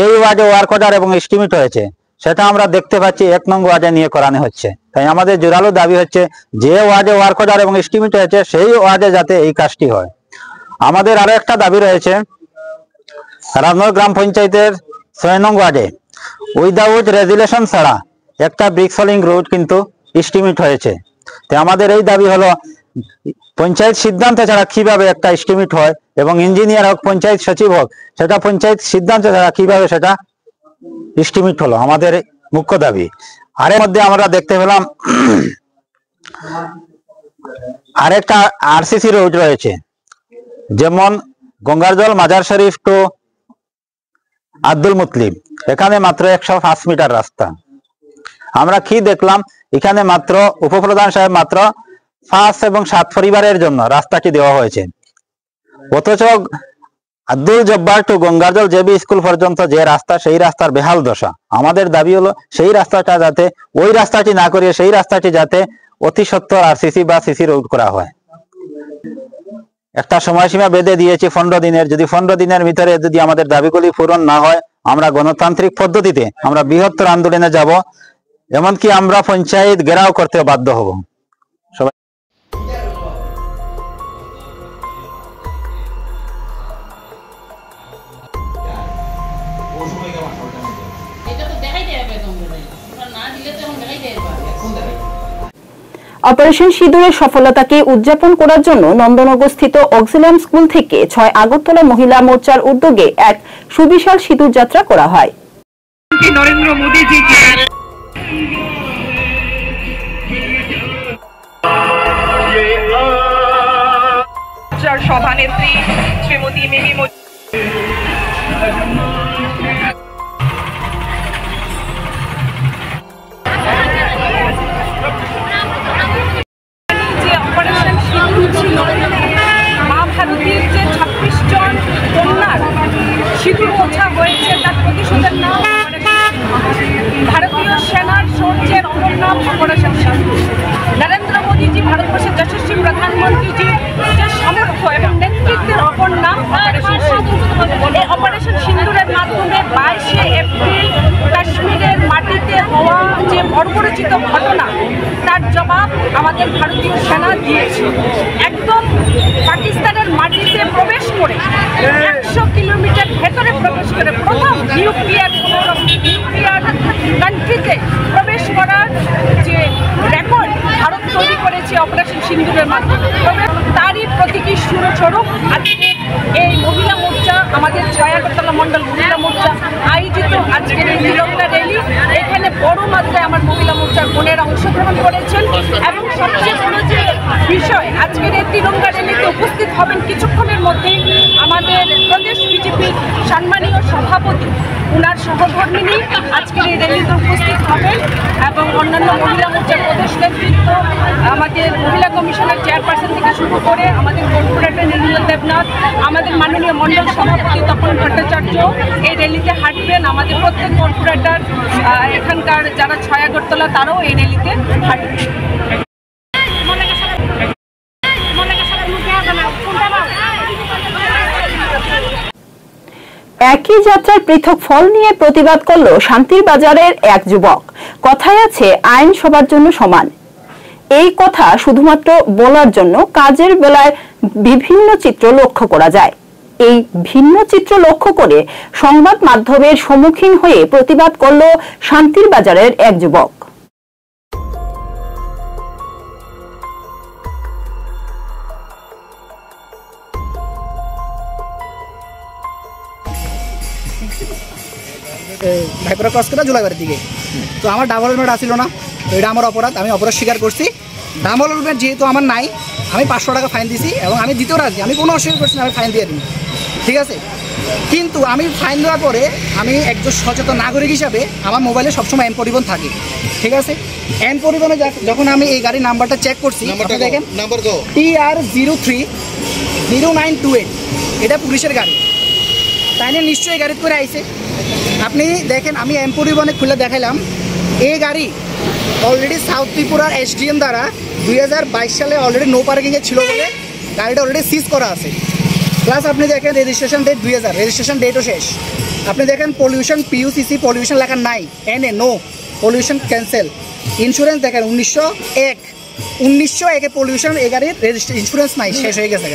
এই ওয়ার্ডে ওয়ার্ক অর্ডার এবং এস্টিমেট হয়েছে, সেটা আমরা দেখতে পাচ্ছি 1 নং ওয়ার্ডে নিয়ে করানো হচ্ছে। তাই আমাদের জোরালো দাবি হচ্ছে যে ওয়ার্ডে ওয়ার্ক অর্ডার এবং এস্টিমেট হয়েছে সেই ওয়ার্ডে যাতে এই কাজটি হয়। আমাদের আরো একটা দাবি রয়েছে রাজনগর গ্রাম পঞ্চায়েতের 6 নং ওয়ার্ডে উইদাউট রেজুলেশন ছাড়া একটা ব্রিক সলিং রোড কিন্তু এস্টিমেট হয়েছে। তাই আমাদের এই দাবি হলো পঞ্চায়েত সিদ্ধান্ত ছাড়া কিভাবে একটা এস্টিমেট হয় এবং ইঞ্জিনিয়ার হোক পঞ্চায়েত সচিব হোক সেটা পঞ্চায়েত সিদ্ধান্ত ছাড়া কিভাবে সেটা এস্টিমেট হলো, আমাদের মুখ্য দাবি। আর এর মধ্যে আমরা দেখতে পেলাম আরেকটা আরসিসি রোড রয়েছে, যেমন গঙ্গারজল মাজার শরীফ টু আব্দুল মুতলিব। এখানে মাত্র 105 মিটার রাস্তা। আমরা কি দেখলাম, এখানে মাত্র উপপ্রধান সাহেব মাত্র 5 এবং 7 পরিবারের জন্য রাস্তাটি দেওয়া হয়েছে, অথচ Abdul Jabbar to Gangajal JB school পর্যন্ত যে রাস্তা, সেই রাস্তার বেহাল দশা। আমাদের দাবি হলো সেই রাস্তাটা যাতে, ওই রাস্তাটি না করিয়ে সেই রাস্তাটি যাতে অতি সত্বর আরসিসি বা সিসি রোড করা হয়। একটা সময়সীমা বেঁধে দিয়েছি 15 দিনের, যদি 15 দিনের ভিতরে যদি আমাদের দাবিগুলি পূরণ না হয়, আমরা গণতান্ত্রিক পদ্ধতিতে আমরা বৃহত্তর আন্দোলনে যাব, এমনকি আমরা পঞ্চায়েত ঘেরাও করতে বাধ্য হব। অপারেশন সিঁদুরের সফলতাকে উদযাপন করার জন্য নন্দনগরস্থিত অক্সিলিয়াম স্কুল থেকে 6 আগরতলা মহিলা মোর্চার উদ্যোগে এক সুবিশাল সিঁদুর যাত্রা করা হয়। নরেন্দ্র মোদীজি সভানেত্রী শ্রীমতী মিমি সিঁদুর মোছা হয়েছে, তার প্রতিশোধের নাম ভারতীয় সেনার সৌর্যের অপর নাম অপারেশন সিঁদুর। নরেন্দ্র মোদীজি, ভারতবর্ষের যশস্বী প্রধানমন্ত্রীজি যে সামর্থ্য এবং নেতৃত্বের অপর নাম অপারেশন সিঁদুর। এই অপারেশন সিঁদুরের মাধ্যমে 22শে এপ্রিল কাশ্মীরের মাটিতে হওয়া যে বর্বরচিত ঘটনা, তার জবাব আমাদের ভারতীয় সেনা দিয়েছে। একদম পাকিস্তানের মাটিতে প্রবেশ করে 100 কিলোমিটার ভেতরে প্রবেশ করে প্রথম নিউক্লিয়ার কান্ট্রিতে প্রবেশ করার যে রেকর্ড ভারত তৈরি করেছে অপারেশন সিঁদুরের মাধ্যমে, তারই প্রতীকী স্বরূপ আজকে এই মহিলা মোর্চা, আমাদের আগরতলা মন্ডল মহিলা মোর্চা আয়োজিত আজকের এই তিরঙ্গা র্যালি। এখানে বড় মাত্রায় আমার মহিলা মোর্চার বোনেরা অংশগ্রহণ করেছেন এবং সবচেয়ে বড় যে বিষয়, আজকের এই তিরঙ্গা র্যালিতে উপস্থিত হবেন কিছুক্ষণের মধ্যেই আমাদের প্রদেশ বিজেপির সম্মানীয় সভাপতি, উনার সহধর্মিনী আজকের এই র্যালিতে উপস্থিত হবেন এবং অন্যান্য মহিলা মোর্চার প্রদেশ নেতৃত্ব, আমাদের মহিলা কমিশনের চেয়ারপারসন থেকে শুরু করে আমাদের কর্পোরেটর নীল দেবনাথ, আমাদের মাননীয় মন্ডল সভাপতি তপন ভট্টাচার্য এই র্যালিতে হাঁটবেন। আমাদের প্রত্যেক কর্পোরেটর, এখানকার যারা 6 আগরতলা, তারাও এই র্যালিতে হাঁটবেন। একই যাত্রার পৃথক ফল নিয়ে প্রতিবাদ করল শান্তির বাজারের এক যুবক। কথায় আছে, আইন সবার জন্য সমান। এই কথা শুধুমাত্র বলার জন্য কাজের বেলায় বিভিন্ন চিত্র লক্ষ্য করা যায়। এই ভিন্ন চিত্র লক্ষ্য করে সংবাদ মাধ্যমের সম্মুখীন হয়ে প্রতিবাদ করল শান্তির বাজারের এক যুবক। ভাইপুরা ক্রস করে জুলাইবাড়ির দিকে, তো আমার ডাবল হেলমেট আসছিল না, তো এটা আমার অপরাধ, আমি অপরাধ স্বীকার করছি। ডাবল হেলমেট যেহেতু আমার নাই, আমি 500 টাকা ফাইন দিছি এবং আমি দিতেও রাজি, আমি কোনো অস্বীকার করছি না, আমি ফাইন দিয়ে দিই, ঠিক আছে। কিন্তু আমি ফাইন দেওয়ার পরে আমি একজন সচেতন নাগরিক হিসাবে আমার মোবাইলে সবসময় এম পরিবহন থাকে, ঠিক আছে। এম পরিবহনে যখন আমি এই গাড়ির নাম্বারটা চেক করছি, দেখেন TR030928, এটা পুলিশের গাড়ি, তাই না? নিশ্চয়ই গাড়ি করে আইছে। আপনি দেখেন, আমি এম পরিবহনে খুলে দেখাইলাম, এই গাড়ি অলরেডি সাউথ ত্রিপুরার SDM দ্বারা 2022 সালে অলরেডি নো পার্কিংয়ে ছিল বলে গাড়িটা অলরেডি সিজ করা আছে। প্লাস আপনি দেখেন রেজিস্ট্রেশন ডেট 2000, রেজিস্ট্রেশন ডেটও শেষ। আপনি দেখেন পলিউশন PUCC পলিউশন লেখা নাই, NA no pollution cancel. Insurance দেখেন 1901 পলিউশন, এই গাড়ির ইন্স্যুরেন্স নাই, শেষ হয়ে গেছে।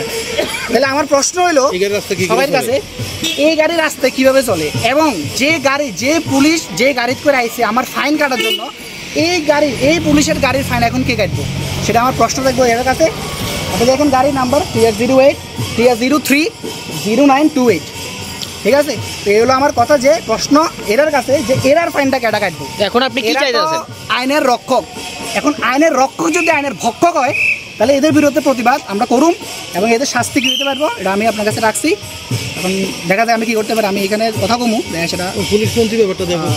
তাহলে আমার প্রশ্ন হইলো সবার কাছে, এই গাড়ি রাস্তায় কিভাবে চলে? এবং যে পুলিশ যে গাড়িতে করে আইছে আমার ফাইন কাটার জন্য, এই পুলিশের গাড়ির ফাইন এখন কে কাটবো? সেটা আমার প্রশ্ন থাকবো এর কাছে। আপনি দেখেন গাড়ির নাম্বার TR08TR030928, ঠিক আছে। তো এই হলো আমার কথা, যে প্রশ্ন এরার কাছে, যে এরার ফাইনটা কেটা কাটবো? এখন আপনি কি চাইতেছেন? আইনের রক্ষক। এখন আইনের রক্ষক যদি আইনের ভক্ষক হয়, তাহলে এদের বিরুদ্ধে প্রতিবাদ আমরা করুম এবং এদের শাস্তি কী দিতে পারবো এটা আমি আপনার কাছে রাখছি। এখন দেখা যায় আমি কি করতে পারি, আমি এখানে কথা কমু সেটা পুলিশ মন্ত্রী ব্যাপারটা দেখো।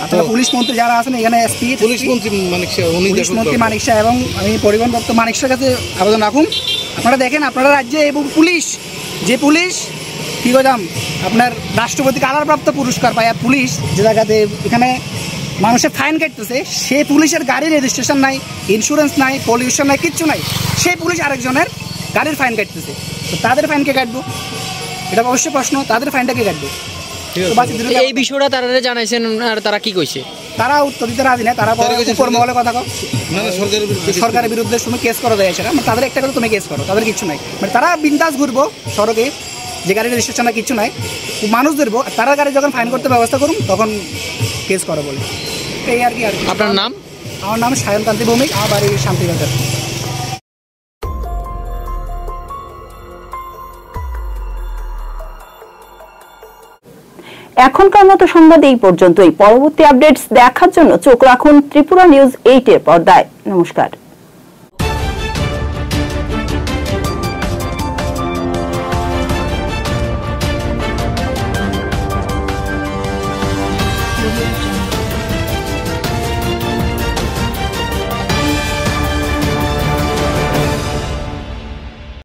আপনারা পুলিশ মন্ত্রী যারা আছেন এখানে এসপি পুলিশ মন্ত্রী মানিক শাহ, পুলিশ মন্ত্রী মানিক শাহ এবং আমি পরিবহন দপ্তর মানিক শাহের কাছে আবেদন রাখুন। আপনারা দেখেন আপনারা রাজ্যে এবং পুলিশ যে পুলিশ কী করলাম আপনার রাষ্ট্রপতি কারারপ্রাপ্ত পুরস্কার পায় পুলিশ যে জায়গাতে এখানে মানুষের ফাইন কাটতেছে, সেই পুলিশের গাড়ির রেজিস্ট্রেশন নাই, ইন্স্যুরেন্স নাই, পলিউশন নাই, কিচ্ছু নাই, সেই পুলিশ আরেকজনের গাড়ির ফাইন কাটতেছে। তো তাদের ফাইন কে কাটবো? এটা অবশ্যই প্রশ্ন, তাদের ফাইনটা কে কাটবো? এই বিষয়টা তারা জানাইছেন আর তারা কি কইছে? তারা উত্তর দিতে রাজি না, তারা উপর মহলে কথা কও সরকারের বিরুদ্ধে তুমি কেস করো দেয় সেটা তাদের একটা করে তুমি কেস করো, তাদের কিছু নাই। মানে তারা বিন্দাস ঘুরবো সড়কে, যে গাড়ির রেজিস্ট্রেশন না কিছু নাই, মানুষ ধরবো, তারা গাড়ি যখন ফাইন করতে ব্যবস্থা করুন তখন কেস করো বলে এই আর কি। আপনার নাম? আমার নাম সায়নকান্তি ভৌমিক, আমার বাড়ি শান্তিবাজার। এখনকার মতো সংবাদ এই পর্যন্তই। পরবর্তী আপডেটস দেখার জন্য চোখ রাখুন ত্রিপুরা নিউজ 8 এর পর্দায়। নমস্কার।